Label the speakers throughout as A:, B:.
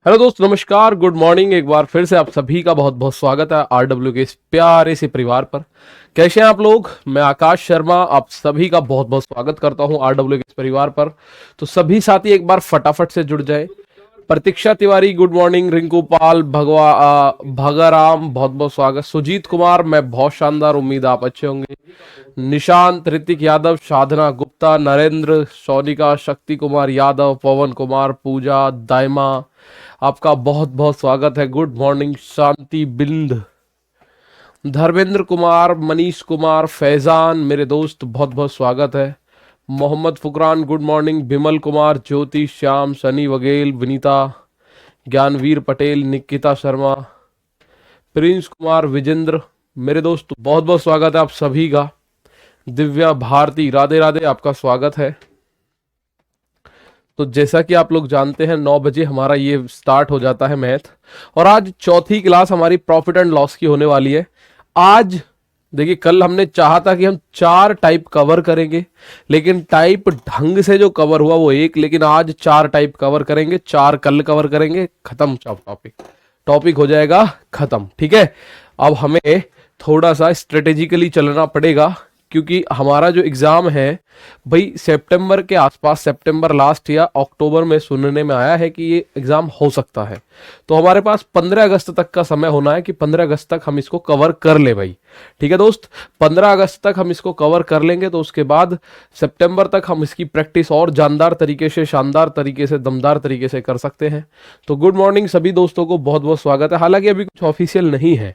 A: Hello दोस्त, नमस्कार, good morning. एक बार फिर से आप सभी का बहुत बहुत स्वागत है आरडब्ल्यू के इस प्यारे से परिवार पर। कैसे हैं आप लोग? मैं आकाश शर्मा आप सभी का बहुत बहुत स्वागत करता हूं आरडब्ल्यू के इस परिवार पर। तो सभी साथी एक बार फटाफट से जुड़ जाएं। प्रतीक्षा तिवारी गुड मॉर्निंग, रिंकू पाल, भगाराम बहुत बहुत स्वागत, सुजीत कुमार मैं बहुत शानदार, उम्मीद आप अच्छे होंगे, निशांत, ऋतिक यादव, साधना गुप्ता, नरेंद्र, सोनिका, शक्ति कुमार यादव, पवन कुमार, पूजा, दाइमा, आपका बहुत बहुत स्वागत है। गुड मॉर्निंग शांति बिंद, धर्मेंद्र कुमार, मनीष कुमार, फैजान मेरे दोस्त बहुत बहुत स्वागत है। मोहम्मद फुकरान गुड मॉर्निंग, विमल कुमार, ज्योति, श्याम, सनी वगेल, विनीता, ज्ञानवीर पटेल, निकिता शर्मा, प्रिंस कुमार, विजेंद्र मेरे दोस्त बहुत बहुत स्वागत है आप सभी का। दिव्या भारती राधे राधे, आपका स्वागत है। तो जैसा कि आप लोग जानते हैं 9 बजे हमारा ये स्टार्ट हो जाता है मैथ, और आज चौथी क्लास हमारी प्रॉफिट एंड लॉस की होने वाली है। आज देखिए, कल हमने चाहा था कि हम 4 टाइप कवर करेंगे, लेकिन टाइप ढंग से जो कवर हुआ वो एक, लेकिन आज 4 टाइप कवर करेंगे, 4 कल कवर करेंगे, खत्म टॉपिक हो जाएगा खत्म। ठीक है, अब हमें थोड़ा सा स्ट्रेटेजिकली चलना पड़ेगा, क्योंकि हमारा जो एग्जाम है भाई सितंबर के आसपास, सितंबर लास्ट या अक्टूबर में सुनने में आया है कि ये एग्जाम हो सकता है। तो हमारे पास 15 अगस्त तक का समय होना है कि 15 अगस्त तक हम इसको कवर कर ले भाई। ठीक है दोस्त, 15 अगस्त तक हम इसको कवर कर लेंगे, तो उसके बाद सितंबर तक हम इसकी प्रैक्टिस और जानदार तरीके से, शानदार तरीके से, दमदार तरीके से कर सकते हैं। तो गुड मॉर्निंग सभी दोस्तों को, बहुत बहुत स्वागत है। हालांकि अभी कुछ ऑफिशियल नहीं है,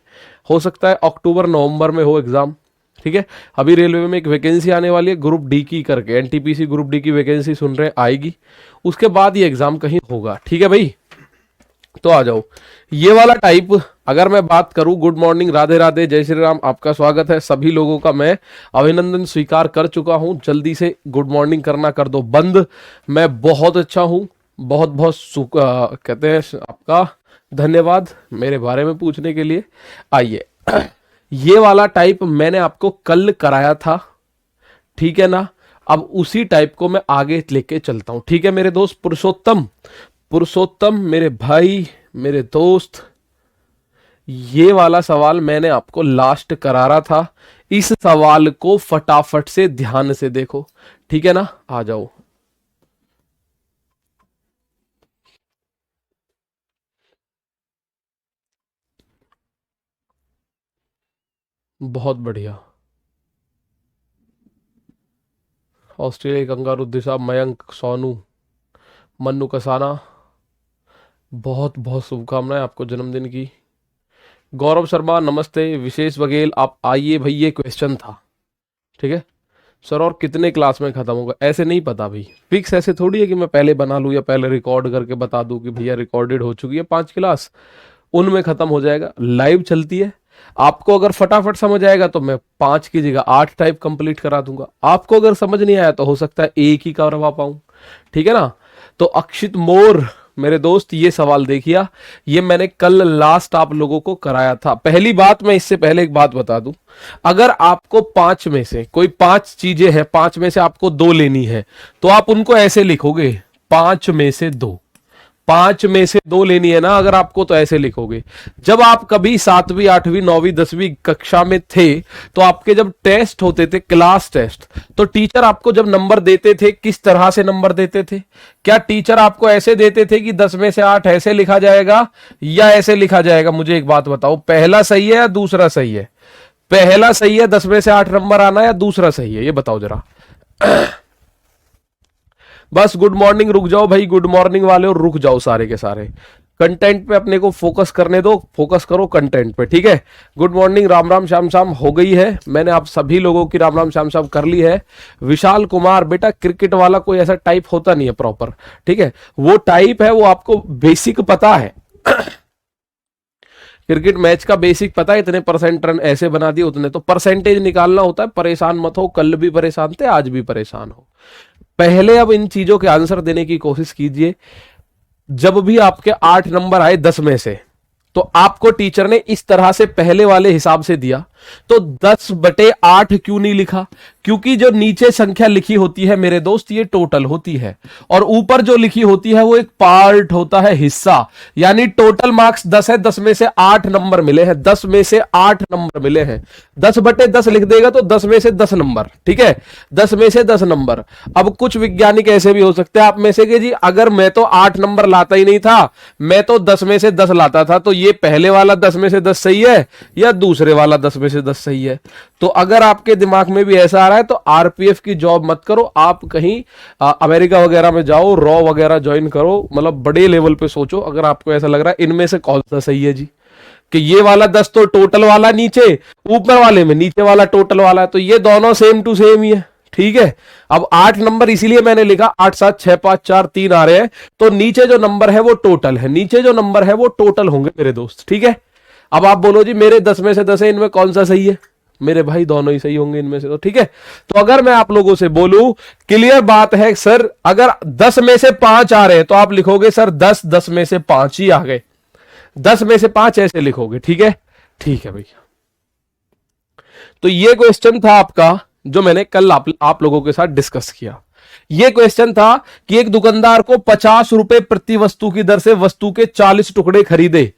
A: हो सकता है अक्टूबर नवंबर में हो एग्जाम। ठीक है, अभी रेलवे में एक वैकेंसी आने वाली है ग्रुप डी की करके, एनटीपीसी ग्रुप डी की वैकेंसी सुन रहे आएगी, उसके बाद ये एग्जाम कहीं होगा। ठीक है भाई, तो आ जाओ। ये वाला टाइप अगर मैं बात करूं, गुड मॉर्निंग, राधे राधे, जय श्री राम, आपका स्वागत है। सभी लोगों का मैं अभिनंदन स्वीकार कर चुका हूं, जल्दी से गुड मॉर्निंग करना कर दो बंद। मैं बहुत अच्छा हूं, बहुत बहुत कहते हैं आपका धन्यवाद मेरे बारे में पूछने के लिए। आइए, ये वाला टाइप मैंने आपको कल कराया था, ठीक है ना। अब उसी टाइप को मैं आगे लेके चलता हूं। ठीक है मेरे दोस्त, पुरुषोत्तम मेरे भाई, मेरे दोस्त, ये वाला सवाल मैंने आपको लास्ट करारा था। इस सवाल को फटाफट से ध्यान से देखो, ठीक है ना। आ जाओ, बहुत बढ़िया। ऑस्ट्रेलिया कंगारू दिशा, मयंक, सोनू, मन्नू कसाना, बहुत बहुत शुभकामनाएं आपको जन्मदिन की। गौरव शर्मा नमस्ते, विशेष बघेल आप आइए भाई, ये क्वेश्चन था। ठीक है सर, और कितने क्लास में खत्म होगा? ऐसे नहीं पता भाई, फिक्स ऐसे थोड़ी है कि मैं पहले बना लूं या पहले रिकॉर्ड करके बता दूं कि भैया रिकॉर्डेड हो चुकी है 5 क्लास, उनमें खत्म हो जाएगा। लाइव चलती है, आपको अगर फटाफट समझ आएगा तो मैं 5 की जगह 8 टाइप कंप्लीट करा दूंगा, आपको अगर समझ नहीं आया तो हो सकता है एक ही करवा पाऊं। ठीक है ना। तो अक्षित मोर मेरे दोस्त, ये सवाल देखिए, ये मैंने कल लास्ट आप लोगों को कराया था। पहली बात, मैं इससे पहले एक बात बता दूं, अगर आपको 5 में से कोई 5 चीजें हैं, 5 में से आपको 2 लेनी है, तो आप उनको ऐसे लिखोगे, 5 में से 2, 5 में से 2 लेनी है ना अगर आपको, तो ऐसे लिखोगे। जब आप कभी 7वीं 8वीं 9वीं 10वीं कक्षा में थे, तो आपके जब टेस्ट होते थे, क्लास टेस्ट, तो टीचर आपको जब नंबर देते थे, किस तरह से नंबर देते थे? क्या टीचर आपको ऐसे देते थे कि 10 में से 8 ऐसे लिखा जाएगा या ऐसे लिखा जाएगा? मुझे एक बात बताओ, पहला सही है या दूसरा सही है? पहला सही है 10 में से 8 नंबर आना, या दूसरा सही है? ये बताओ जरा। बस गुड मॉर्निंग रुक जाओ भाई, गुड मॉर्निंग वाले और रुक जाओ सारे के सारे। कंटेंट पे अपने को फोकस करने दो, फोकस करो कंटेंट पे। ठीक है, गुड मॉर्निंग, राम राम श्याम श्याम हो गई है, मैंने आप सभी लोगों की राम राम श्याम श्याम कर ली है। विशाल कुमार, बेटा क्रिकेट वाला कोई ऐसा टाइप होता नहीं है प्रॉपर, ठीक है, वो टाइप है, वो आपको बेसिक पता है। क्रिकेट मैच का बेसिक पता है, इतने परसेंट रन ऐसे बना दिए उतने, तो परसेंटेज निकालना होता है। परेशान मत हो, कल भी परेशान थे, आज भी परेशान हो। पहले अब इन चीजों के आंसर देने की कोशिश कीजिए। जब भी आपके 8 नंबर आए 10 में से, तो आपको टीचर ने इस तरह से पहले वाले हिसाब से दिया तो 10/8 क्यों नहीं लिखा? क्योंकि जो नीचे संख्या लिखी होती है मेरे दोस्त ये टोटल होती है, और ऊपर जो लिखी होती है वो एक पार्ट होता है, हिस्सा। यानी टोटल मार्क्स 10 है, 10 में से 8 नंबर मिले हैं, 10 में से 8 नंबर मिले हैं। 10/10 लिख देगा तो 10 में से 10 नंबर, ठीक है, 10 में से 10 नंबर। अब कुछ वैज्ञानिक ऐसे भी हो सकते हैं आप में से कि जी अगर मैं तो 8 नंबर लाता ही नहीं था, मैं तो 10 में से 10 लाता था, तो ये पहले वाला 10 में से 10 सही है या दूसरे वाला 10 में से 10 सही है? तो अगर आपके दिमाग में भी ऐसा आ रहा है तो आरपीएफ की जॉब मत करो, आप कहीं अमेरिका वगैरह में जाओ, रॉ वगैरह ज्वाइन करो, मतलब बड़े लेवल पे सोचो। अगर आपको ऐसा लग रहा है इनमें से कौन सा सही है जी, कि ये वाला 10 तो टोटल वाला नीचे, ऊपर वाले में नीचे वाला टोटल वाला है, तो ये दोनों सेम टू सेम ही है, ठीक है। अब 8 नंबर इसीलिए मैंने लिखा 8 7 6 5 4 3 आ रहे हैं, तो नीचे जो नंबर है वो टोटल है, नीचे जो नंबर है वो टोटल होंगे मेरे दोस्त, ठीक है। अब आप बोलो जी मेरे 10 में से 10 है, इनमें कौन सा सही है? मेरे भाई दोनों ही सही होंगे इनमें से, तो ठीक है। तो अगर मैं आप लोगों से बोलूं, क्लियर बात है सर, अगर 10 में से 5 आ रहे हैं तो आप लिखोगे सर 10 में से 5 ही आ गए, 10 में से 5 ऐसे लिखोगे, ठीक है, ठीक है भैया। तो ये क्वेश्चन था आपका जो मैंने कल आप लोगों के साथ डिस्कस किया। ये क्वेश्चन था कि एक दुकानदार को 50 रुपए प्रति वस्तु की दर से वस्तु के 40 टुकड़े खरीदे।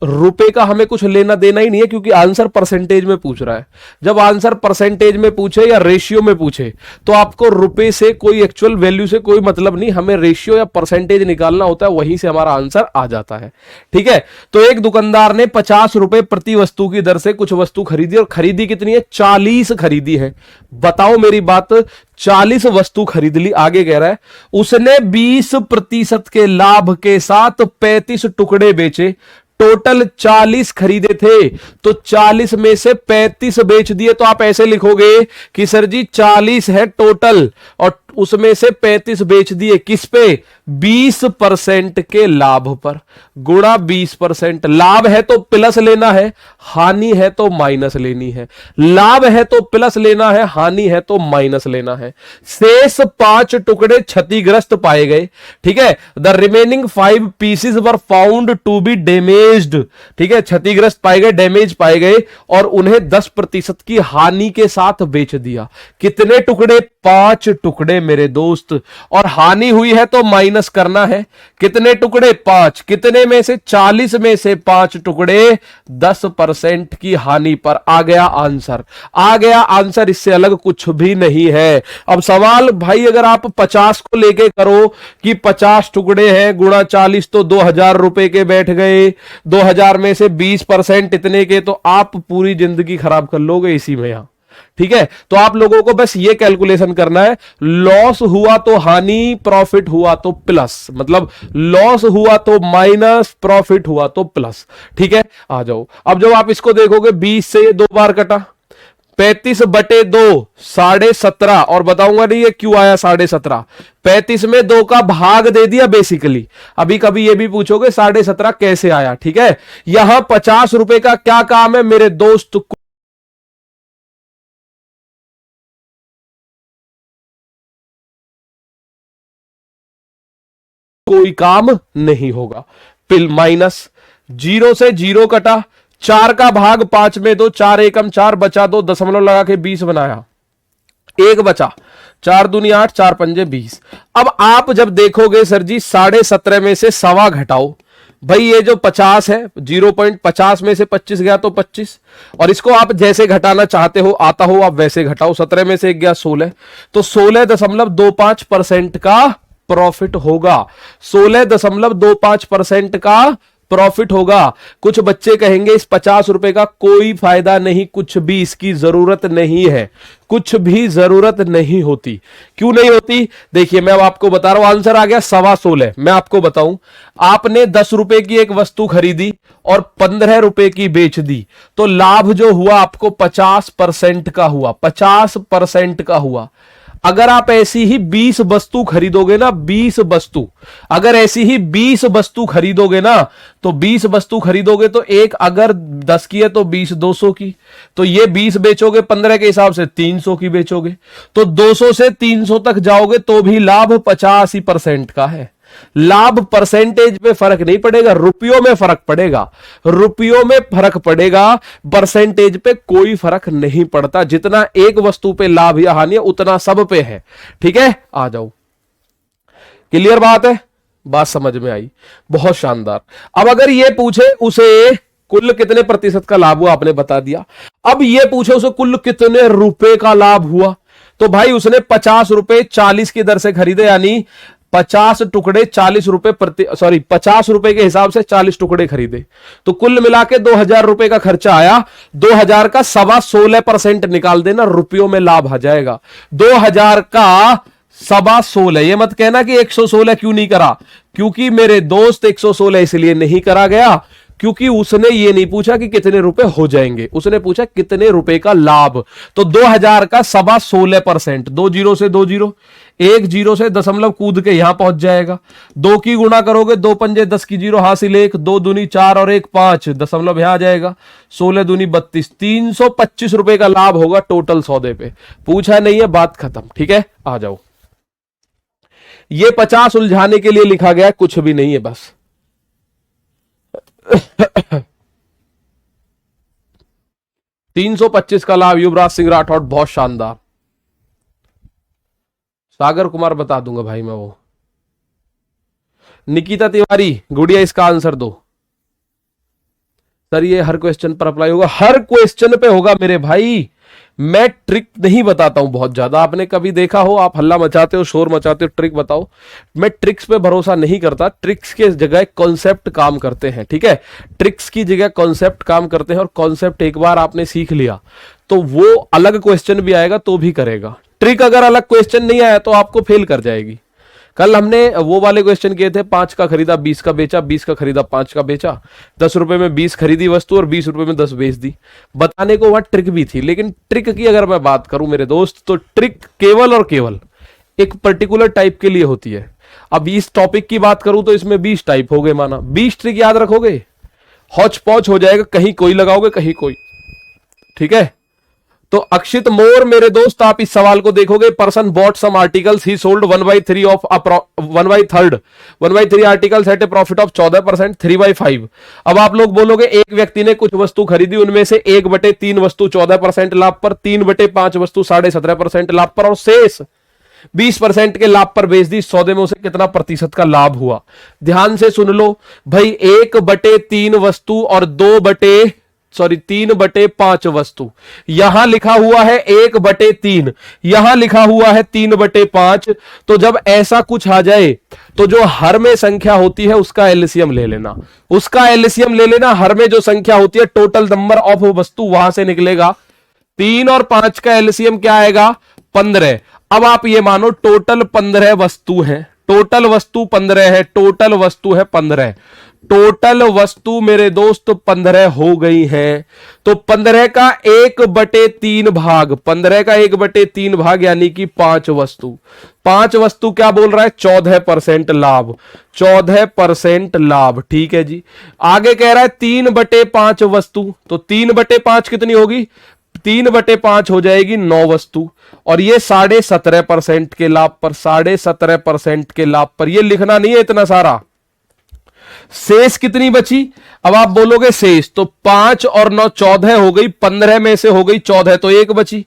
A: रुपए का हमें कुछ लेना देना ही नहीं है, क्योंकि आंसर परसेंटेज में पूछ रहा है। जब आंसर परसेंटेज में पूछे या रेशियो में पूछे तो आपको रुपए से कोई एक्चुअल वैल्यू से कोई मतलब नहीं, हमें रेशियो या परसेंटेज निकालना होता है, वहीं से हमारा आंसर आ जाता है, ठीक है। तो एक दुकानदार ने 50 रुपए प्रति वस्तु की दर से कुछ वस्तु खरीदी, और खरीदी कितनी है? 40 खरीदी है। बताओ मेरी बात, 40 वस्तु खरीद ली। आगे कह रहा है उसने 20% के लाभ के साथ 35 टुकड़े बेचे। टोटल 40 खरीदे थे, तो 40 में से 35 बेच दिए। तो आप ऐसे लिखोगे कि सर जी 40 है टोटल और उसमें से 35 बेच दिए, किस पे? 20% के लाभ पर, गुणा 20%। लाभ है तो प्लस लेना है, हानि है तो माइनस लेनी है। लाभ है तो प्लस लेना है, हानि है तो माइनस लेना है। शेष 5 टुकड़े क्षतिग्रस्त पाए गए, ठीक है। The remaining 5 pieces were found to be damaged, ठीक है, क्षतिग्रस्त पाए गए, डैमेज पाए गए, और उन्हें 10% की हानि के साथ बेच दिया। कितने टुकड़े? 5 टुकड़े मेरे दोस्त, और हानि हुई है तो माइनस करना है। कितने टुकड़े? 5। कितने में से? 40 में से 5 टुकड़े, 10% की हानि पर। आ गया आंसर, आ गया आंसर, इससे अलग कुछ भी नहीं है। अब सवाल भाई अगर आप 50 को लेके करो कि 50 टुकड़े हैं गुणा 40, तो 2000 रुपए के बैठ गए। 2000 में से 20% इतने के, तो आप पूरी जिंदगी खराब कर लोगे इसी में यहां, ठीक है। तो आप लोगों को बस ये कैलकुलेशन करना है, लॉस हुआ तो हानि, प्रॉफिट हुआ तो प्लस, मतलब लॉस हुआ तो माइनस, प्रॉफिट हुआ तो प्लस, ठीक है। आ जाओ, अब जब आप इसको देखोगे 20 से ये 2 बार कटा, 35/2 17.5, और बताऊंगा नहीं ये क्यों आया 17.5। 35 में 2 का भाग दे दिया बेसिकली। अभी कभी ये भी पूछोगे 17.5 कैसे आया, ठीक है। यहां 50 रुपए का क्या काम है मेरे दोस्त? कोई काम नहीं होगा। पिल माइनस, 0 से 0 कटा, 4 का भाग 5 में दो, 4 एकम 4 बचा, 2 दशमलव लगा के 20 बनाया, 1 बचा, 4 दूनी 8, 4 पंजे 20। अब आप जब देखोगे सर जी 17.5 में से सवा घटाओ, भाई ये जो 50 है 0.50 में से 25 गया तो 25, और इसको आप जैसे घटाना चाहते हो आता हो आप वैसे घटाओ। 17 में से 1 गया 16, तो 16.25% का प्रॉफिट होगा। 16.25% का प्रॉफिट होगा। कुछ बच्चे कहेंगे इस 50 रुपए का कोई फायदा नहीं, कुछ भी इसकी जरूरत नहीं है, कुछ भी जरूरत नहीं होती। क्यों नहीं होती? देखिए मैं अब आपको बता रहा हूं, आंसर आ गया 16.25। मैं आपको बताऊं, आपने 10 रुपए की एक वस्तु खरीदी और 15 रुपए की बेच दी, तो लाभ जो हुआ आपको 50% का हुआ, 50% का हुआ। अगर आप ऐसी ही 20 वस्तु खरीदोगे ना, 20 वस्तु, अगर ऐसी ही 20 वस्तु खरीदोगे ना, तो 20 वस्तु खरीदोगे तो एक अगर 10 की है तो 20 200 की, तो ये 20 बेचोगे 15 के हिसाब से 300 की बेचोगे, तो 200 से 300 तक जाओगे तो भी लाभ 85% का है। लाभ परसेंटेज पे फर्क नहीं पड़ेगा, रुपयों में फर्क पड़ेगा, रुपयों में फर्क पड़ेगा, परसेंटेज पे कोई फर्क नहीं पड़ता। जितना एक वस्तु पे लाभ या हानि है उतना सब पे है। ठीक है, आ जाओ, क्लियर बात है, बात समझ में आई, बहुत शानदार। अब अगर ये पूछे उसे कुल कितने प्रतिशत का लाभ हुआ, आपने बता दिया। अब ये पूछे उसे कुल कितने रुपए का लाभ हुआ, तो भाई उसने 50 रुपए 40 की दर से खरीदे, यानी 50 टुकड़े 40 रुपए 50 रुपए के हिसाब से 40 टुकड़े खरीदे, तो कुल मिला के 2000 रुपए का खर्चा आया। 2000 का 16.25% निकाल देना, रुपयों में लाभ आ जाएगा। 2000 का 16.25, ये मत कहना कि 116 क्यों नहीं करा, क्योंकि मेरे दोस्त 116 इसलिए नहीं करा गया क्योंकि उसने ये नहीं पूछा कि कितने रुपए हो जाएंगे, उसने पूछा कितने रुपए का लाभ। तो 2000 का 16.25%, 2 जीरो से 2 जीरो, 1 जीरो से दशमलव कूद के यहां पहुंच जाएगा। 2 की गुणा करोगे, 2 पंजे 10 की जीरो हासिल 1, 2 दूनी 4 और 1 5, दशमलव यहां आ जाएगा। 16 दूनी 32, 325 रुपए का लाभ होगा टोटल सौदे पे। पूछा नहीं है, बात खत्म। ठीक है, आ जाओ। ये 50 उलझाने के लिए लिखा गया, कुछ भी नहीं है, बस 325 का लाभ। युवराज सिंह राठौड़, बहुत शानदार। सागर कुमार बता दूंगा भाई मैं वो। निकिता तिवारी, गुड़िया इसका आंसर दो। सर ये हर क्वेश्चन पर अप्लाई होगा, हर क्वेश्चन पे होगा मेरे भाई। मैं ट्रिक नहीं बताता हूं बहुत ज्यादा, आपने कभी देखा हो, आप हल्ला मचाते हो, शोर मचाते हो, ट्रिक बताओ। मैं ट्रिक्स पे भरोसा नहीं करता, ट्रिक्स के जगह कॉन्सेप्ट काम करते हैं। ठीक है, ट्रिक्स की जगह कॉन्सेप्ट काम करते हैं, और कॉन्सेप्ट एक बार आपने सीख लिया तो वो अलग क्वेश्चन भी आएगा तो भी करेगा। ट्रिक अगर अलग क्वेश्चन नहीं आया तो आपको फेल कर जाएगी। कल हमने वो वाले क्वेश्चन किए थे, 5 का खरीदा 20 का बेचा, 20 का खरीदा 5 का बेचा, 10 रुपए में 20 खरीदी वस्तु और 20 रुपए में 10 बेच दी। बताने को वहां ट्रिक भी थी, लेकिन ट्रिक की अगर मैं बात करूं मेरे दोस्त, तो ट्रिक केवल और केवल एक पर्टिकुलर टाइप के लिए होती है। अब इस टॉपिक की बात करूं तो इसमें 20 टाइप हो गए, माना 20 ट्रिक याद रखोगे, हौच पौच हो जाएगा, कहीं कोई लगाओगे कहीं कोई। ठीक है, तो अक्षित मोर मेरे दोस्त, आप इस सवाल को देखोगे, person bought some articles, he sold 1/3 of 1/3 articles at a profit of 14%, 3/5। अब आप लोग बोलोगे एक व्यक्ति ने कुछ वस्तु खरीदी, उनमें से 1/3 वस्तु 14% लाभ पर, 3/5 वस्तु 17.5% लाभ पर, और शेष 20% के लाभ पर बेच दी। सौदे में उसे कितना प्रतिशत का लाभ हुआ? ध्यान से सुन लो भाई, 1/3 वस्तु और 3/5 वस्तु। यहां लिखा हुआ है 1/3, यहां लिखा हुआ है 3/5। तो जब ऐसा कुछ आ जाए तो जो हर में संख्या होती है उसका एलसीएम ले लेना, उसका एलसीएम ले लेना। हर में जो संख्या होती है, टोटल नंबर ऑफ वस्तु, वहां से निकलेगा। 3 और 5 का एलसीएम क्या आएगा? 15। अब आप ये मानो टोटल 15 वस्तु है, टोटल वस्तु 15 है, टोटल वस्तु है 15, टोटल वस्तु मेरे दोस्त 15 हो गई है। तो 15 का 1/3 भाग, 15 का 1/3 भाग यानी कि 5 वस्तु। 5 वस्तु क्या बोल रहा है? 14% लाभ, 14% लाभ। ठीक है जी, आगे कह रहा है 3/5 वस्तु, तो 3/5 कितनी होगी? 3/5 हो जाएगी 9 वस्तु, और ये 17.5% के लाभ पर, 17.5% के लाभ पर। ये लिखना नहीं है इतना सारा। शेष कितनी बची? अब आप बोलोगे शेष, तो 5 और 9 14 हो गई, 15 में से हो गई 14, तो 1 बची।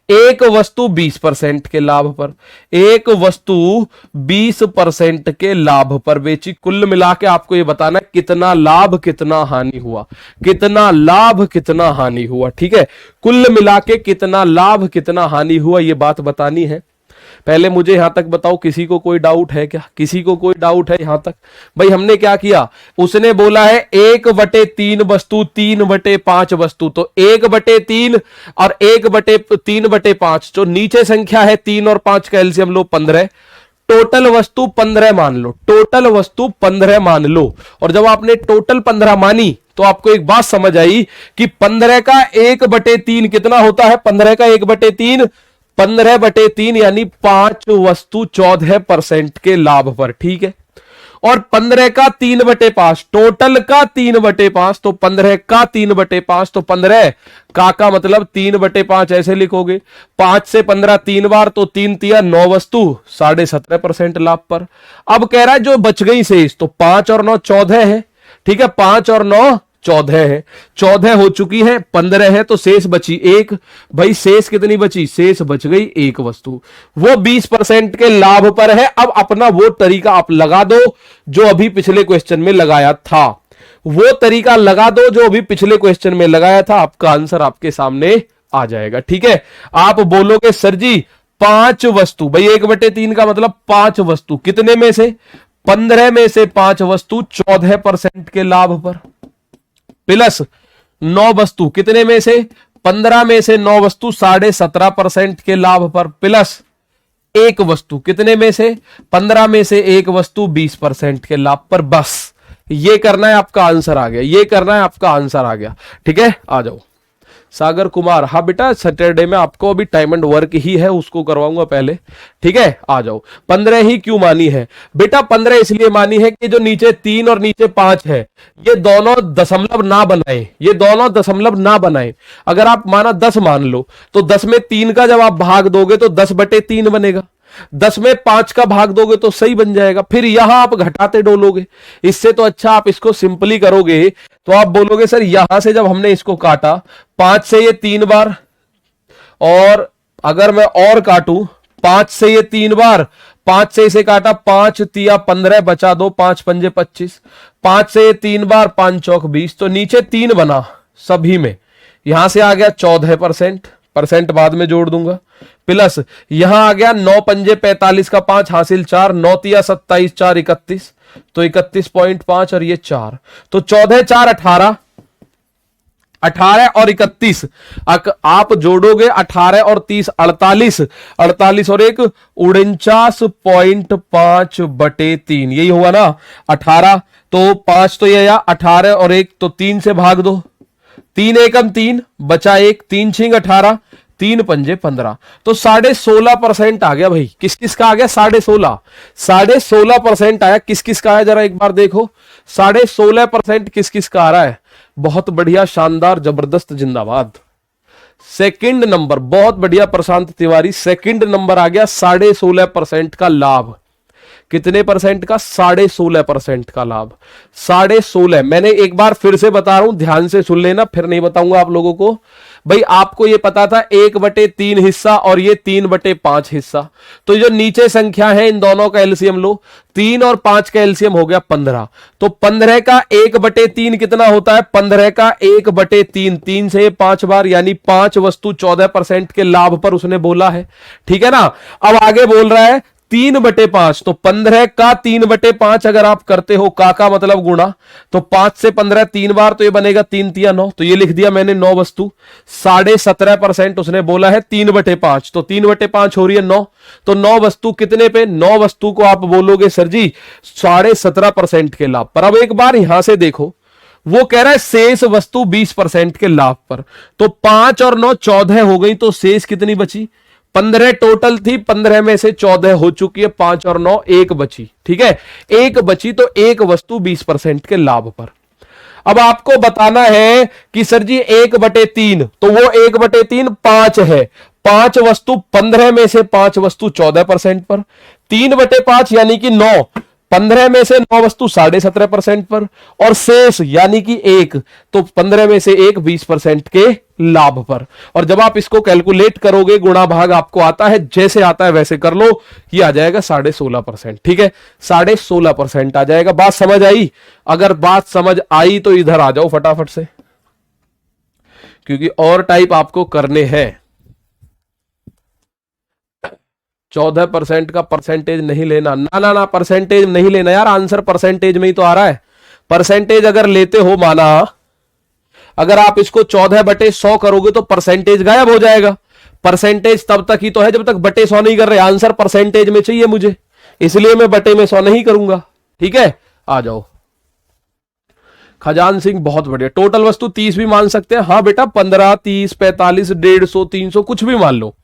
A: एक वस्तु 20% के लाभ पर, एक वस्तु 20% के लाभ पर बेची। कुल मिला के आपको यह बताना है कितना लाभ कितना हानि हुआ, कितना लाभ कितना हानि हुआ। ठीक है, कुल मिला के कितना लाभ कितना हानि हुआ, यह बात बतानी है। पहले मुझे यहां तक बताओ, किसी को कोई डाउट है क्या? किसी को कोई डाउट है यहां तक? भाई हमने क्या किया, उसने बोला है 1/3 वस्तु, 3/5 वस्तु, तो 1/3 और 1/3/5, जो नीचे संख्या है 3 और 5 का एलसीएम लो 15, टोटल वस्तु 15 मान लो, टोटल वस्तु 15 मान लो। और जब आपने टोटल 15 मानी तो आपको एक बात समझ आई कि 15 का 1/3 कितना होता है? 15 का 1/3 15/3 यानी 5 वस्तु 14% के लाभ पर। ठीक है, और 15 का 3/5, टोटल का 3/5, तो 15 का 3/5, तो 15 का मतलब 3/5 ऐसे लिखोगे। 5 से 15 3 बार, तो 3 तिया 9 वस्तु, 17.5% लाभ पर। अब कह रहा है जो बच गई शेष, तो 5 और 9 14 है, ठीक है, 5 और 9 14 है, 14 हो चुकी है, 15 है, तो शेष बची एक। भाई शेष कितनी बची? शेष बच गई एक वस्तु, वो 20% के लाभ पर है। अब अपना वो तरीका आप लगा दो जो अभी पिछले क्वेश्चन में लगाया था, वो तरीका लगा दो जो अभी पिछले क्वेश्चन में लगाया था, आपका आंसर आपके सामने आ जाएगा। ठीक है, आप बोलोगे सर जी 5 वस्तु, भाई 1/3 का मतलब 5 वस्तु, कितने में से? 15 में से 5 वस्तु 14% के लाभ पर, प्लस 9 वस्तु, कितने में से? 15 में से 9 वस्तु 17.5% के लाभ पर, प्लस एक वस्तु, कितने में से? 15 में से एक वस्तु 20% के लाभ पर। बस ये करना है, आपका आंसर आ गया, ये करना है, आपका आंसर आ गया। ठीक है, आ जाओ। सागर कुमार, हाँ बेटा सैटरडे में आपको अभी टाइम एंड वर्क ही है, उसको करवाऊंगा पहले। ठीक है, आ जाओ। 15 ही क्यों मानी है बेटा? 15 इसलिए मानी है कि जो नीचे 3 और नीचे 5 है, ये दोनों दशमलव ना बनाए, ये दोनों दशमलव ना बनाए। अगर आप माना 10 मान लो, तो 10 में 3 का जब आप भाग दोगे तो 10/3 बनेगा। 10 में 5 का भाग दोगे तो सही बन जाएगा। फिर यहां आप घटाते डोलोगे, इससे तो अच्छा आप इसको सिंपली करोगे, तो आप बोलोगे सर यहां से जब हमने इसको काटा, 5 से ये 3 बार, और अगर मैं और काटूं 5 से ये 3 बार, 5 से इसे काटा, 5 तिया 15 बचा दो, 5 पंजे 25, 5 से ये 3 बार, 5 चौक 20, तो नीचे 3 बना सभी में, यहां से आ गया 14%, परसेंट बाद में जोड़ दूंगा, प्लस यहां आ गया 9 पंजे 45 का 5 हासिल 4, 9 तिया 27, 4 31, तो 31.5 और ये 4, तो 14 4 18, 18 और 31 आप जोड़ोगे, 18 और 30 48, 48 और 1 49.5/3, यही हुआ ना। 18 तो 5 तो ये 18 और 1 तो 3 से भाग दो, 3 एकम 3 बचा 1, 3 छिंग 18, 3 पंजे 15, तो 16.5% आ गया। भाई किस किस का आ गया? 16.5% आया। किस किस का आया जरा एक बार देखो, 16.5% किस किस का आ रहा है? बहुत बढ़िया, शानदार, जबरदस्त, जिंदाबाद। सेकंड नंबर, बहुत बढ़िया प्रशांत तिवारी, सेकंड नंबर आ गया 16.5% का लाभ। कितने परसेंट का? 16.5% का लाभ। 16.5, मैंने एक बार फिर से बता रहा हूं, ध्यान से सुन लेना, फिर नहीं बताऊंगा आप लोगों को। भाई आपको ये पता था 1/3 हिस्सा और ये 3/5 हिस्सा, तो जो नीचे संख्या है इन दोनों का एलसीएम लो, 3 और 5 का एलसीएम हो गया 15, तो 15 का 1/3 कितना होता है? 15 का 1/3, 3 से 5 बार, यानी 5 वस्तु 14% के लाभ पर उसने बोला है। ठीक है ना। अब आगे बोल रहा है 3/5, तो 15 का 3/5 अगर आप करते हो, का मतलब गुणा, तो 5 से 15 3 बार, तो ये बनेगा 3 तिया 9, तो ये लिख दिया मैंने 9 वस्तु, 17.5% उसने बोला है 3/5, तो 3/5 हो रही है 9, तो 9 वस्तु कितने पे? 9 वस्तु को आप बोलोगे सर जी 17.5% के लाभ पर। अब एक बार यहां से देखो, वो कह रहा है शेष वस्तु 20% के लाभ पर, तो 5 और 9 14 हो गई, तो शेष कितनी बची? 15 टोटल थी, 15 में से 14 हो चुकी है, 5 और 9 1 बची। ठीक है, 1 बची, तो एक वस्तु 20% के लाभ पर। अब आपको बताना है कि सर जी 1/3, तो वो 1/3 5 है, 5 वस्तु 15 में से 5 वस्तु 14% पर, 3/5 यानी कि 9, 15 में से 9 वस्तु 17.5% पर, और शेष यानी कि 1, तो 15 में से 1 20% के लाभ पर। और जब आप इसको कैलकुलेट करोगे, गुणा भाग आपको आता है, जैसे आता है वैसे कर लो, ये आ जाएगा 16.5%। ठीक है, 16.5% आ जाएगा। बात समझ आई? अगर बात समझ आई तो इधर आ जाओ फटाफट से, क्योंकि और टाइप आपको करने हैं। 14% का परसेंटेज नहीं लेना, ना ना ना, परसेंटेज नहीं लेना यार, आंसर परसेंटेज में ही तो आ रहा है। परसेंटेज अगर लेते हो, माना अगर आप इसको 14/100 करोगे तो परसेंटेज गायब हो जाएगा। परसेंटेज तब तक ही तो है जब तक बटे 100 नहीं कर रहे, आंसर परसेंटेज में चाहिए मुझे, इसलिए मैं बटे में 100 नहीं करूंगा। ठीक है, आ जाओ। खजान सिंह बहुत बढ़िया, टोटल वस्तु 30 भी मान सकते हैं। हाँ बेटा, 15 30 45 150 300 कुछ भी मान लो,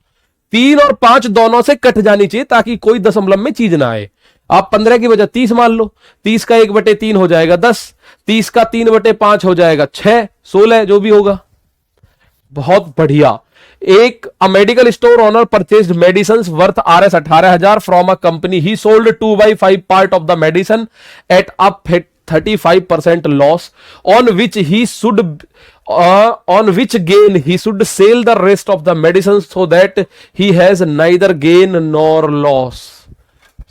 A: 3 और 5 दोनों से कट जानी चाहिए ताकि कोई दशमलव में चीज ना आए। आप 15 की बजाय 30 मान लो, 30 का 1/3 हो जाएगा 10, 30 का 3/5 हो जाएगा 6, 16 जो भी होगा। बहुत बढ़िया। एक medical store owner purchased medicine worth Rs 18,000 from a company, he sold 2/5 part of the medicine at a 35% loss, on which he should on which gain he should sell the rest of the medicine so that he has neither gain nor loss।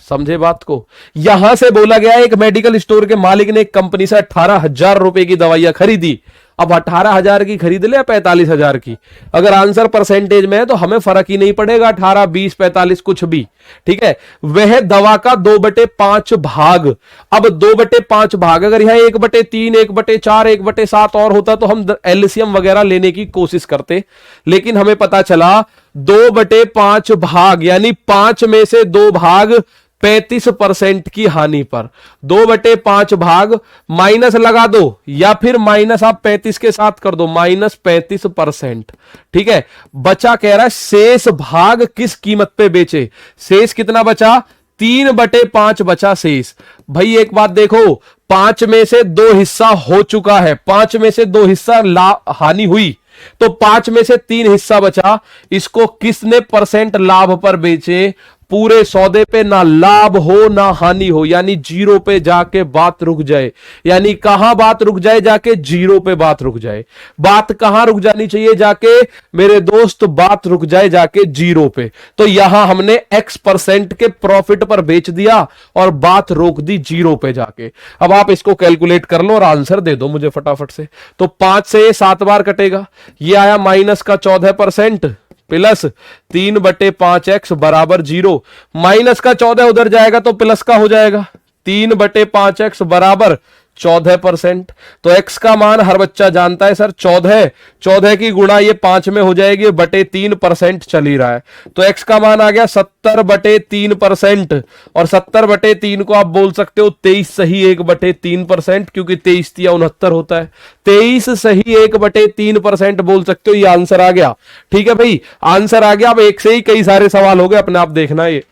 A: समझे बात को? यहां से बोला गया एक medical store के मालिक ने एक कंपनी से 18,000 रुपए की दवाइयां खरीदी। अब 18,000 की खरीद ले या 45,000 की, अगर आंसर परसेंटेज में है तो हमें फर्क ही नहीं पड़ेगा, 18, 20, 45 कुछ भी, ठीक है। वह दवा का 2/5 भाग, अब 2/5 भाग अगर यहां 1/3, 1/4, 1/7 और होता तो हम एलसीएम वगैरह लेने की कोशिश करते, लेकिन हमें पता चला 2/5 भाग यानी 5 में से 2 भाग 35% की हानि पर, 2/5 भाग माइनस लगा दो या फिर माइनस आप 35 के साथ कर दो, -35%, ठीक है। बचा कह रहा है शेष भाग किस कीमत पे बेचे, शेष कितना बचा, 3/5 बचा शेष। भाई एक बात देखो, 5 में से 2 हिस्सा हो चुका है, 5 में से 2 हिस्सा हानि हुई, तो 5 में से 3 हिस्सा बचा, इसको किसने परसेंट लाभ पर बेचे, पूरे सौदे पे ना लाभ हो ना हानि हो, यानी 0 पे जाके बात रुक जाए। यानी कहां बात रुक जाए, जाके 0 पे बात रुक जाए। बात कहां रुक जानी चाहिए, जाके मेरे दोस्त बात रुक जाए जाके 0 पे। तो यहां हमने X% के प्रॉफिट पर बेच दिया और बात रोक दी 0 पे जाके। अब आप इसको कैलकुलेट कर लो और आंसर दे दो मुझे फटाफट से। तो 5 से ये 7 बार कटेगा, ये आया माइनस का 14% प्लस 3/5x बराबर 0, माइनस का 14 उधर जाएगा तो प्लस का हो जाएगा, 3/5x बराबर 14%। तो x का मान हर बच्चा जानता है सर 14 की गुणा ये 5 में हो जाएगी बटे 3% चल ही रहा है, तो x का मान आ गया 70/3%, और 70/3 को आप बोल सकते हो 23 सही 1/3%, क्योंकि 23 या 69 होता है, 23 सही 1/3% बोल सकते हो। ये आंसर आ गया, ठीक है भाई, आंसर आ गया। अब एक से ही कई सारे सवाल हो गए, अपने आप देखना ये,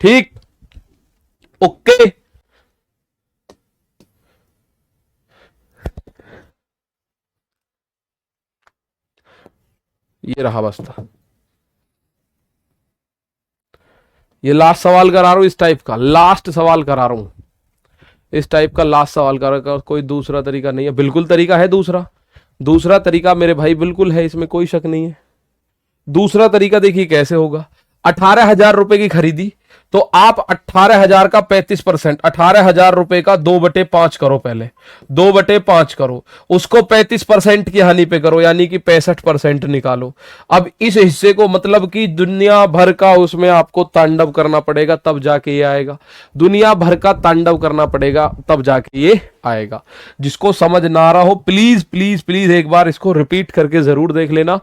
A: ठीक, ओके। ये रहा बस्ता, ये लास्ट सवाल करा रहा हूं, इस टाइप का लास्ट सवाल करा रहा हूं, इस टाइप का लास्ट सवाल करा रहा हूं। कोई दूसरा तरीका नहीं है, बिल्कुल तरीका है दूसरा तरीका मेरे भाई बिल्कुल है, इसमें कोई शक नहीं है। दूसरा तरीका देखिए कैसे होगा, 18,000 रुपए की खरीदी, तो आप 18,000 का 35%, 18,000 रुपए का 2/5 करो, पहले 2/5 करो, उसको 35% की हानि पे करो, यानी कि 65% निकालो। अब इस हिस्से को मतलब कि दुनिया भर का उसमें आपको तांडव करना पड़ेगा, तब जाके ये आएगा, दुनिया भर का तांडव करना पड़ेगा तब जाके ये आएगा। जिसको समझ ना आ रहा हो प्लीज प्लीज प्लीज एक बार इसको रिपीट करके जरूर देख लेना,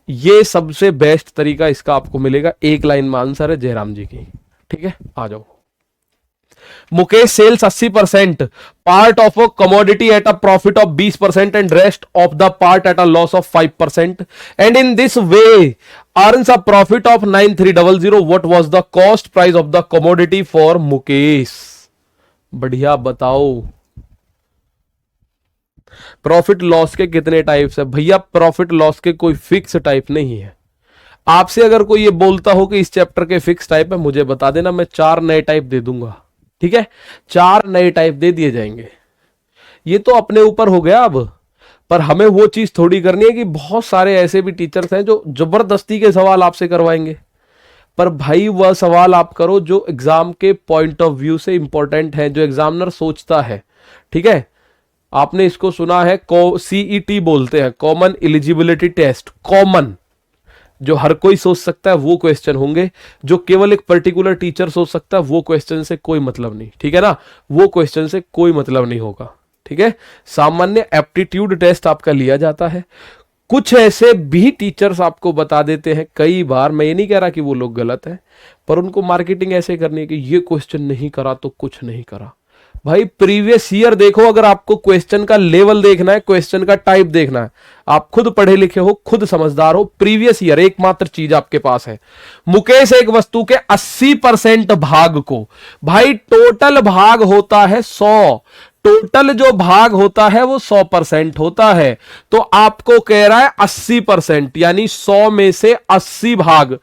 A: ये सबसे बेस्ट तरीका इसका आपको मिलेगा। एक लाइन में आंसर है जयराम जी की, ठीक है, आ जाओ। Mukesh sells 80% part of a commodity at a profit of 20% and rest of the part at a loss of 5%, and in this way earns a profit of 9300। What was the cost price of the commodity for Mukesh? बढ़िया, बताओ। Profit loss के कितने types है भैया? Profit loss के कोई fix type नहीं है। आपसे अगर कोई ये बोलता हो कि इस चैप्टर के फिक्स टाइप है, मुझे बता देना, मैं 4 नए टाइप दे दूंगा, ठीक है, 4 नए टाइप दे दिए जाएंगे। ये तो अपने ऊपर हो गया अब, पर हमें वो चीज थोड़ी करनी है कि बहुत सारे ऐसे भी टीचर्स हैं जो जबरदस्ती के सवाल आपसे करवाएंगे, पर भाई वह सवाल आप करो जो एग्जाम के पॉइंट ऑफ व्यू से इंपॉर्टेंट है, जो एग्जामिनर सोचता है, ठीक है। आपने इसको सुना है, CET बोलते हैं, कॉमन एलिजिबिलिटी टेस्ट, कॉमन, जो हर कोई सोच सकता है वो क्वेश्चन होंगे, जो केवल एक पर्टिकुलर टीचर सोच सकता है वो क्वेश्चन से कोई मतलब नहीं, ठीक है ना, वो क्वेश्चन से कोई मतलब नहीं होगा, ठीक है। सामान्य एप्टीट्यूड टेस्ट आपका लिया जाता है। कुछ ऐसे भी टीचर्स आपको बता देते हैं कई बार, मैं ये नहीं कह रहा कि वो लोग गलत हैं, पर उनको मार्केटिंग ऐसे करनी है कि ये क्वेश्चन नहीं करा तो कुछ नहीं करा, भाई प्रीवियस ईयर देखो, अगर आपको क्वेश्चन का लेवल देखना है, क्वेश्चन का टाइप देखना है, आप खुद पढ़े लिखे हो, खुद समझदार हो, प्रीवियस ईयर एकमात्र चीज आपके पास है। मुकेश एक वस्तु के 80% भाग को, भाई टोटल भाग होता है 100, टोटल जो भाग होता है वो 100% होता है, तो आपको कह रहा है 80%, यानी 100 में से 80 भाग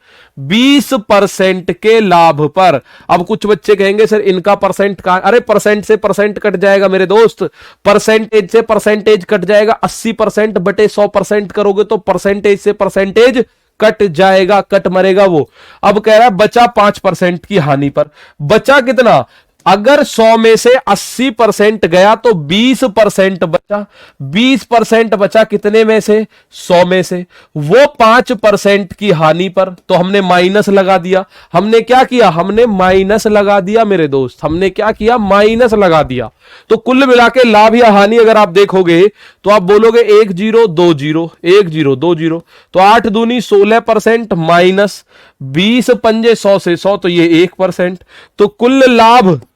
A: 20% के लाभ पर। अब कुछ बच्चे कहेंगे सर इनका परसेंट का, अरे परसेंट से परसेंट कट जाएगा मेरे दोस्त, परसेंटेज से परसेंटेज कट जाएगा, 80% बटे 100% करोगे तो परसेंटेज से परसेंटेज कट जाएगा, कट मरेगा वो। अब कह रहा है बचा 5% की हानि पर। बचा कितना, अगर 100 में से 80% गया तो 20% बचा, 20% बचा कितने में से, 100 में से, वो 5% की हानि पर, तो हमने माइनस लगा दिया। हमने क्या किया, हमने माइनस लगा दिया मेरे दोस्त, हमने क्या किया, माइनस लगा दिया। तो कुल मिला के लाभ या हानि अगर आप देखोगे तो आप बोलोगे 1 0 2 0 1 0 2 0, तो 8 दूनी 16% माइनस 20 पंजे 100 से 100, तो ये 1%। तो कुल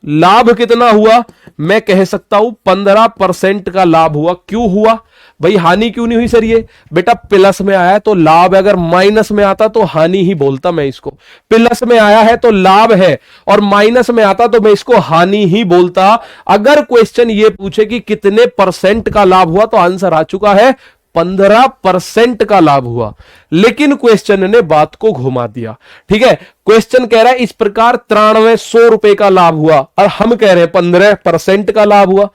A: लाभ कितना हुआ, मैं कह सकता हूं 15% का लाभ हुआ। क्यों हुआ भाई, हानि क्यों नहीं हुई सर? ये बेटा प्लस में आया है तो लाभ, अगर माइनस में आता तो हानि ही बोलता मैं इसको। प्लस में आया है तो लाभ है और माइनस में आता तो मैं इसको हानि ही बोलता। अगर क्वेश्चन ये पूछे कि कितने परसेंट का लाभ हुआ तो आंसर आ चुका है 15% का लाभ हुआ। लेकिन क्वेश्चन ने बात को घुमा दिया। ठीक है, क्वेश्चन कह रहा है इस प्रकार 9300 रुपए का लाभ हुआ और हम कह रहे हैं 15% का लाभ हुआ।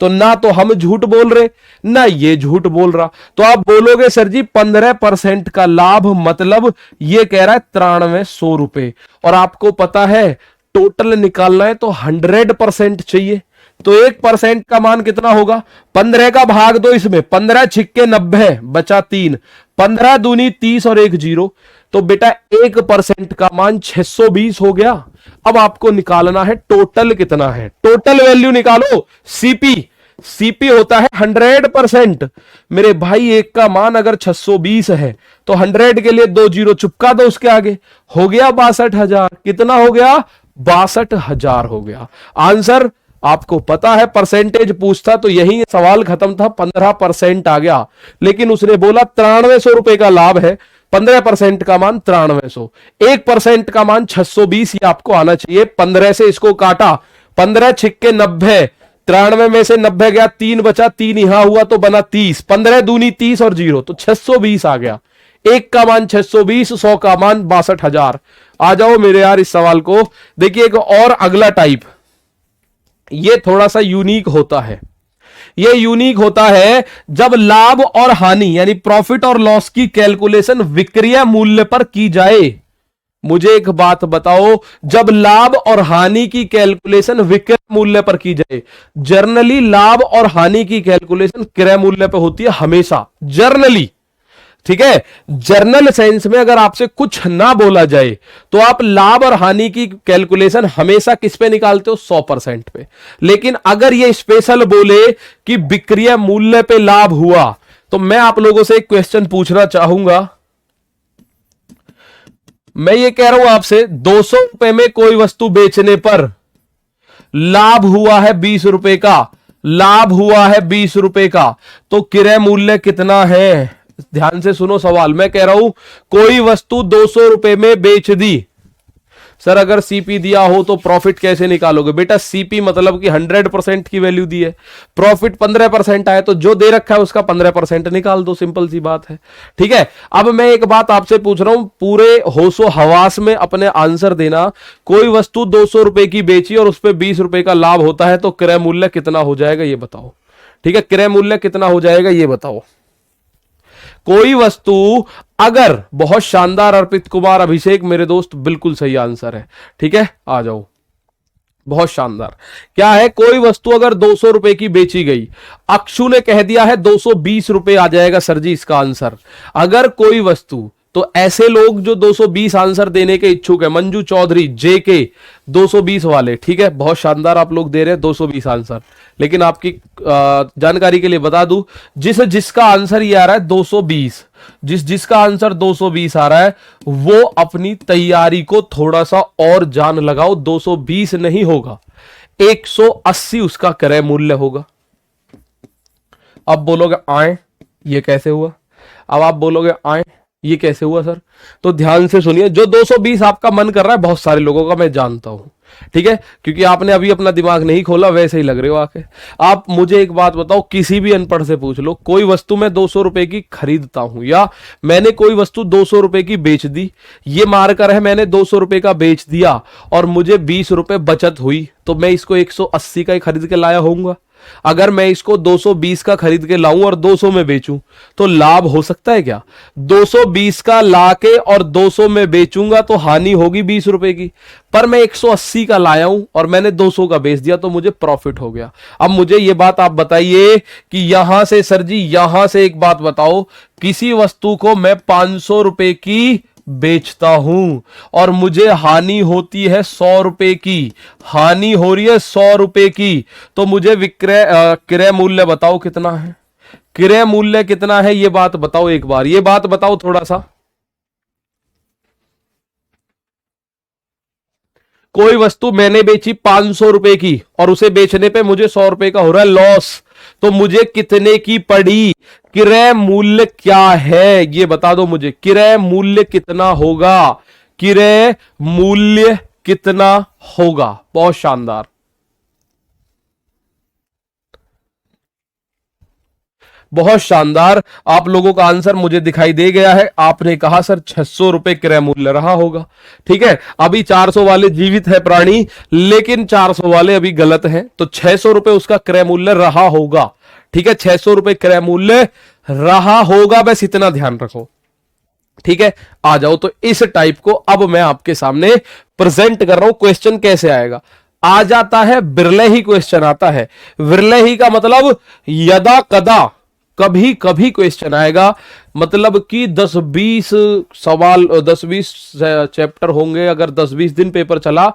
A: तो ना तो हम झूठ बोल रहे ना ये झूठ बोल रहा। तो आप बोलोगे सर जी 15% का लाभ मतलब ये कह रहा है 9300 रुपए, और आपको पता है टोटल निकालना है तो 100% चाहिए। तो 1% का मान कितना होगा, 15 का भाग दो इसमें, 15 छिक्के 90 बचा 3, 15 दूनी 30 और 1 0, तो बेटा 1% का मान 620 हो गया। अब आपको निकालना है टोटल कितना है, टोटल वैल्यू निकालो। सीपी होता है 100%। मेरे भाई एक का मान अगर 620 है तो 100 के लिए 2 0 चुपका दो उसके आगे, हो गया 62,000। कितना हो गया, 62,000 हो गया। आंसर आपको पता है, परसेंटेज पूछता तो यही सवाल खत्म था, 15% आ गया। लेकिन उसने बोला 9300 रुपए का लाभ है, 15% का मान 9300, 1% का मान 620, ये आपको आना चाहिए। 15 से इसको काटा, 15 छिक्के 90, 93 में से 90 गया, 3 बचा, 3 यहां हुआ तो बना 30, 15 दूनी 30 और 0, तो 620 आ गया। 1 का मान 620, 100 का मान 62,000। आ जाओ मेरे यार इस सवाल को देखिए। एक और अगला टाइप, ये थोड़ा सा यूनिक होता है। ये यूनिक होता है जब लाभ और हानि यानी प्रॉफिट और लॉस की कैलकुलेशन विक्रय मूल्य पर की जाए। मुझे एक बात बताओ, जब लाभ और हानि की कैलकुलेशन विक्रय मूल्य पर की जाए, जर्नली लाभ और हानि की कैलकुलेशन क्रय मूल्य पर होती है हमेशा, जर्नली। ठीक है, जर्नल सेंस में अगर आपसे कुछ ना बोला जाए तो आप लाभ और हानि की कैलकुलेशन हमेशा किस पे निकालते हो, 100% पे। लेकिन अगर ये स्पेशल बोले कि विक्रय मूल्य पे लाभ हुआ, तो मैं आप लोगों से एक क्वेश्चन पूछना चाहूंगा। मैं ये कह रहा हूं आपसे, 200 रुपए में कोई वस्तु बेचने पर लाभ हुआ है 20 रुपए का, लाभ हुआ है 20 रुपए का, तो क्रय मूल्य कितना है? ध्यान से सुनो सवाल, मैं कह रहा हूं कोई वस्तु 200 रुपए में बेच दी। सर अगर सीपी दिया हो तो प्रॉफिट कैसे निकालोगे? बेटा सीपी मतलब कि 100% की वैल्यू दी है, प्रॉफिट 15% आए तो जो दे रखा है उसका 15% निकाल दो, सिंपल सी बात है। ठीक है, अब मैं एक बात आपसे पूछ रहा हूं, पूरे होशो हवास में अपने आंसर देना। कोई वस्तु 200 रुपए की बेची और उस पर 20 रुपए का लाभ होता है तो क्रय मूल्य कितना हो जाएगा ये बताओ। ठीक है, क्रय मूल्य कितना हो जाएगा ये बताओ। कोई वस्तु अगर, बहुत शानदार अर्पित कुमार अभिषेक मेरे दोस्त, बिल्कुल सही आंसर है। ठीक है, आ जाओ, बहुत शानदार। क्या है, कोई वस्तु अगर 200 रुपए की बेची गई, अक्षु ने कह दिया है 220 रुपए आ जाएगा सर जी इसका आंसर। अगर कोई वस्तु, तो ऐसे लोग जो 220 आंसर देने के इच्छुक है, मंजू चौधरी जेके 220 वाले, ठीक है, बहुत शानदार आप लोग दे रहे हैं 220 आंसर। लेकिन आपकी जानकारी के लिए बता दूं, जिसका आंसर ये आ रहा है 220, जिसका आंसर 220 आ रहा है, वो अपनी तैयारी को थोड़ा सा और जान लगाओ, 220 नहीं होगा। 180 उसका क्रय मूल्य होगा। अब बोलोगे आए ये कैसे हुआ, अब आप बोलोगे आए ये कैसे हुआ सर, तो ध्यान से सुनिए। जो 220 आपका मन कर रहा है बहुत सारे लोगों का मैं जानता हूं, ठीक है, क्योंकि आपने अभी अपना दिमाग नहीं खोला, वैसे ही लग रहे हो आके। आप मुझे एक बात बताओ, किसी भी अनपढ़ से पूछ लो, कोई वस्तु मैं 200 रुपए की खरीदता हूं या मैंने कोई वस्तु 200 रुपए की बेच दी, ये मारकर है मैंने 200 रुपए का बेच दिया और मुझे 20 रुपए बचत हुई, तो मैं इसको 180 का ही खरीद के लाया होऊंगा। अगर मैं इसको 220 का खरीद के लाऊं और 200 में बेचूं तो लाभ हो सकता है क्या? 220 का लाके और 200 में बेचूंगा तो हानि होगी 20 रुपए की, पर मैं 180 का लाया हूं और मैंने 200 का बेच दिया तो मुझे प्रॉफिट हो गया। अब मुझे यह बात आप बताइए कि यहां से सर जी, यहां से एक बात बताओ, किसी वस्तु को मैं 500 रुपए की बेचता हूं और मुझे हानि होती है 100 रुपए की, हानि हो रही है 100 रुपए की, तो मुझे क्रय मूल्य बताओ कितना है, क्रय मूल्य कितना है, ये बात बताओ एक बार, ये बात बताओ थोड़ा सा। कोई वस्तु मैंने बेची 500 रुपए की और उसे बेचने पे मुझे 100 रुपए का हो रहा है लॉस, तो मुझे कितने की पड़ी, क्रय मूल्य क्या है ये बता दो मुझे, क्रय मूल्य कितना होगा, क्रय मूल्य कितना होगा। बहुत शानदार, बहुत शानदार, आप लोगों का आंसर मुझे दिखाई दे गया है। आपने कहा सर 600 रुपए क्रय मूल्य रहा होगा, ठीक है। अभी 400 वाले जीवित है प्राणी, लेकिन 400 वाले अभी गलत हैं, तो 600 रुपए उसका क्रय मूल्य रहा होगा, ठीक है, 600 रुपए क्रय मूल्य रहा होगा, बस इतना ध्यान रखो, ठीक है। आ जाओ, तो इस टाइप को अब मैं आपके सामने प्रेजेंट कर रहा हूं। क्वेश्चन कैसे आएगा, आ जाता है बिरले ही क्वेश्चन आता है। बिरले ही का मतलब यदा कदा, कभी कभी क्वेश्चन आएगा, मतलब कि 10-20 सवाल, 10-20 चैप्टर होंगे, अगर 10-20 दिन पेपर चला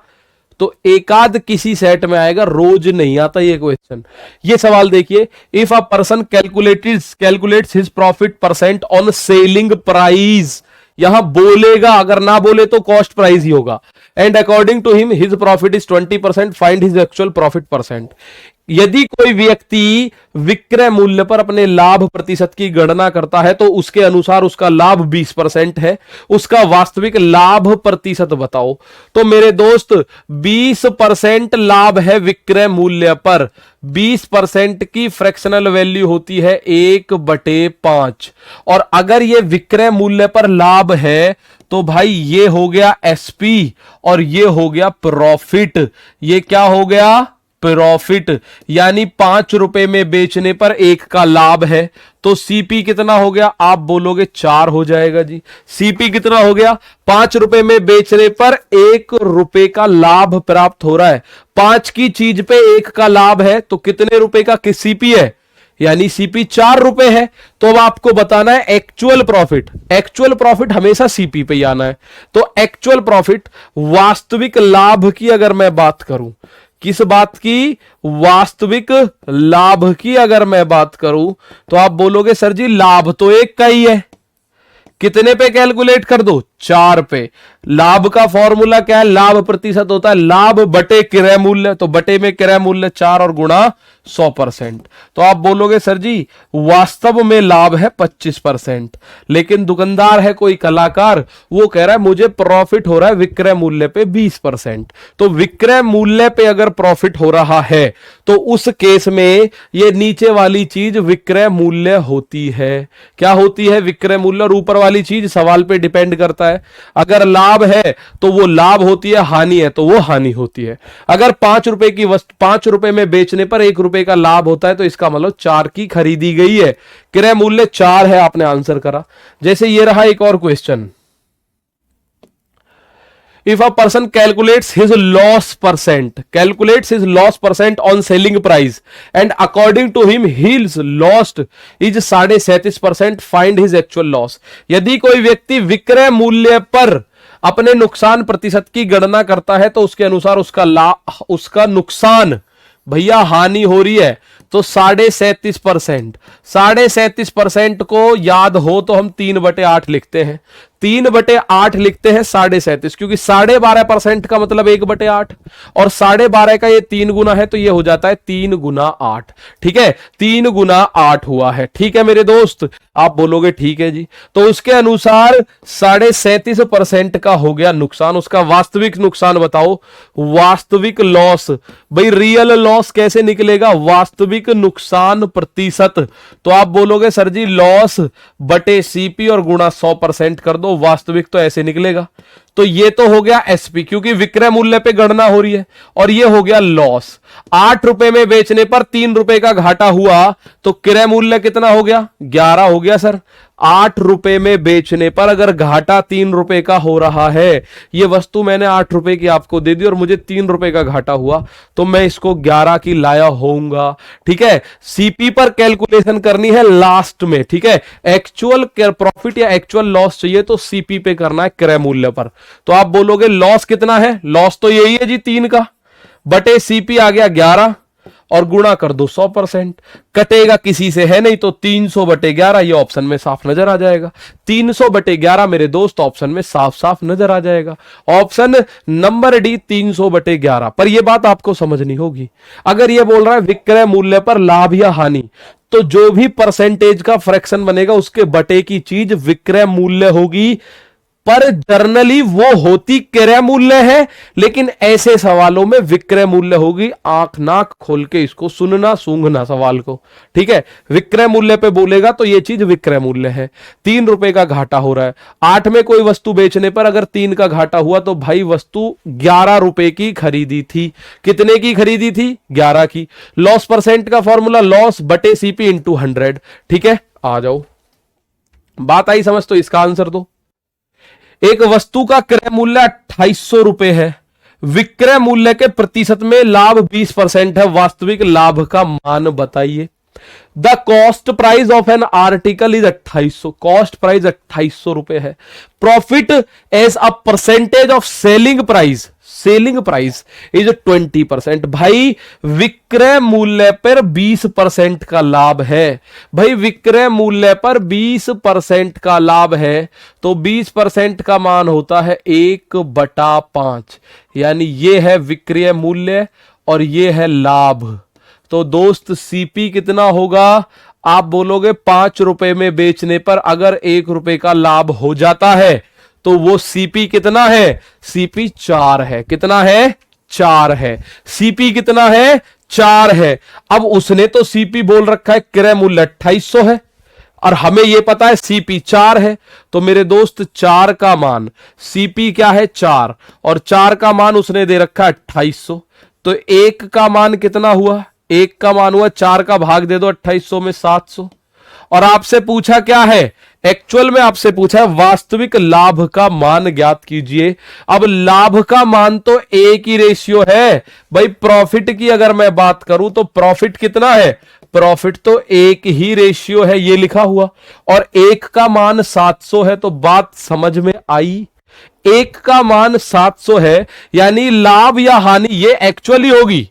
A: तो एकाध किसी सेट में आएगा, रोज नहीं आता ये क्वेश्चन। ये सवाल देखिए, if a person calculates his profit percent on selling price, यहां बोलेगा, अगर ना बोले तो कॉस्ट प्राइस ही होगा, and according to him his profit is 20%, find his actual profit percent. यदि कोई व्यक्ति विक्रय मूल्य पर अपने लाभ प्रतिशत की गणना करता है तो उसके अनुसार उसका लाभ 20% है, उसका वास्तविक लाभ प्रतिशत बताओ। तो मेरे दोस्त 20% लाभ है विक्रय मूल्य पर, 20% की फ्रैक्शनल वैल्यू होती है 1/5, और अगर ये विक्रय मूल्य पर लाभ है तो भाई ये हो गया एसपी और ये हो गया प्रॉफिट। ये क्या हो गया, प्रॉफिट, यानी 5 रुपए में बेचने पर 1 का लाभ है, तो सीपी कितना हो गया, आप बोलोगे 4 हो जाएगा जी। सीपी कितना हो गया, 5 रुपए में बेचने पर 1 रुपए का लाभ प्राप्त हो रहा है, 5 की चीज पे 1 का लाभ है, तो कितने रुपए का सीपी है, यानी सीपी 4 रुपए है। तो अब आपको बताना है एक्चुअल प्रॉफिट, एक्चुअल प्रॉफिट हमेशा सीपी पे ही आना है। तो एक्चुअल प्रॉफिट, वास्तविक लाभ की अगर मैं बात करूं, किस बात की, वास्तविक लाभ की अगर मैं बात करूं, तो आप बोलोगे सर जी लाभ तो 1 का ही है, कितने पे कैलकुलेट कर दो, 4 पे। लाभ का फॉर्मूला क्या है, लाभ प्रतिशत होता है लाभ बटे क्रय मूल्य, तो बटे में क्रय मूल्य 4 और गुणा 100%। तो आप बोलोगे सर जी वास्तव में लाभ है 25%, लेकिन दुकानदार है कोई कलाकार, वो कह रहा है मुझे प्रॉफिट हो रहा है विक्रय मूल्य पे 20%। तो विक्रय मूल्य पे अगर प्रॉफिट हो रहा है तो उस केस में ये नीचे वाली चीज विक्रय मूल्य होती है। क्या होती है, विक्रय मूल्य, और ऊपर वाली चीज सवाल पे डिपेंड करता है। अगर लाभ है तो वो लाभ होती है, हानि है तो वो हानि होती है। अगर 5 रुपए की वस्तु 5 रुपए में बेचने पर 1 रुपए का लाभ होता है तो इसका मतलब 4 की खरीदी गई है, क्रय मूल्य 4 है, आपने आंसर करा। जैसे ये रहा एक और question, if a person calculates his loss percent on selling price and according to him his lost is 37%, find his actual loss। यदि कोई व्यक्ति विक्रय मूल्य पर अपने नुकसान प्रतिशत की गणना करता है तो उसके अनुसार उसका नुकसान, भैया हानि हो रही है, तो 37%। 37% को याद हो तो हम 3/8 लिखते हैं। 3/8 लिखते हैं 37.5, क्योंकि 12.5% का मतलब 1/8, और 12.5 का ये 3 गुना है, तो ये हो जाता है 3 गुना 8। ठीक है, 3 गुना 8 हुआ है। ठीक है मेरे दोस्त, आप बोलोगे ठीक है जी, तो उसके अनुसार 37.5% का हो गया नुकसान। उसका वास्तविक नुकसान बताओ, वास्तविक लॉस। भाई रियल लॉस कैसे निकलेगा, वास्तविक नुकसान प्रतिशत। तो आप बोलोगे सर जी लॉस बटे सीपी और गुणा 100% कर दो, वास्तविक तो ऐसे निकलेगा। तो ये तो हो गया एसपी, क्योंकि विक्रय मूल्य पे गणना हो रही है, और ये हो गया लॉस। 8 रुपए में बेचने पर 3 रुपए का घाटा हुआ, तो क्रय मूल्य कितना हो गया, 11 हो गया सर। 8 रुपए में बेचने पर अगर घाटा 3 रुपए का हो रहा है, ये वस्तु मैंने 8 रुपए की आपको दे दी और मुझे 3 रुपए का घाटा हुआ, तो मैं इसको 11 की लाया होऊंगा। ठीक है, सीपी पर कैलकुलेशन करनी है लास्ट में। ठीक है, एक्चुअल प्रॉफिट या एक्चुअल लॉस चाहिए तो सीपी पे करना है क्रय मूल्य पर। तो आप बोलोगे लॉस कितना है, लॉस तो यही है जी 3 का, बटे सीपी आ गया 11 और गुणा कर दो 100%। कटेगा किसी से है नहीं, तो 300/11 ये ऑप्शन में साफ नजर आ जाएगा। 300/11 मेरे दोस्त ऑप्शन में साफ साफ नजर आ जाएगा। Option number D 300/11। पर यह बात आपको समझनी होगी, अगर यह बोल रहा है विक्रय मूल्य पर लाभ या हानि, तो जो भी परसेंटेज का फ्रैक्शन बनेगा उसके बटे की चीज विक्रय मूल्य होगी, पर जर्नली वो होती क्रय मूल्य है, लेकिन ऐसे सवालों में विक्रय मूल्य होगी। आंख नाक खोल के इसको सुनना, सूंघना सवाल को। ठीक है, विक्रय मूल्य पे बोलेगा तो ये चीज विक्रय मूल्य है। 3 रुपए का घाटा हो रहा है, 8 में कोई वस्तु बेचने पर अगर 3 का घाटा हुआ, तो भाई वस्तु 11 रुपए की खरीदी थी। कितने की खरीदी थी, 11 की। लॉस परसेंट का फॉर्मूला लॉस बटे सीपी इंटू 100। ठीक है, आ जाओ, बात आई समझ, तो इसका आंसर दो। एक वस्तु का क्रय मूल्य 2800 रुपए है, विक्रय मूल्य के प्रतिशत में लाभ 20% है, वास्तविक लाभ का मान बताइए। The cost price of an article is 2800, cost price 2800 रुपए है। Profit as a percentage of selling price, selling price is 20%। भाई विक्रय मूल्य पर 20% का लाभ है, भाई विक्रय मूल्य पर 20% का लाभ है, तो 20% का मान होता है 1/5, यानी ये है विक्रय मूल्य और ये है लाभ। तो दोस्त सीपी कितना होगा, आप बोलोगे 5 रुपए में बेचने पर अगर 1 रुपए का लाभ हो जाता है, तो वो सीपी कितना है, सीपी 4 है। कितना है, 4 है। सीपी कितना है, 4 है। अब उसने तो सीपी बोल रखा है क्रय मूल्य 2800 है, और हमें यह पता है सीपी 4 है, तो मेरे दोस्त 4 का मान, सीपी क्या है 4, और 4 का मान उसने दे रखा है 2800, तो 1 का मान कितना हुआ, 1 का मान हुआ 4 का भाग दे दो 2800 में 700। और आपसे पूछा क्या है, एक्चुअल में आपसे पूछा है वास्तविक लाभ का मान ज्ञात कीजिए। अब लाभ का मान तो एक ही रेशियो है भाई, प्रॉफिट की अगर मैं बात करूं तो प्रॉफिट कितना है, प्रॉफिट तो एक ही रेशियो है, ये लिखा हुआ, और 1 का मान 700 है, तो बात समझ में आई। 1 का मान 700 है, यानी लाभ या हानि ये एक्चुअली होगी,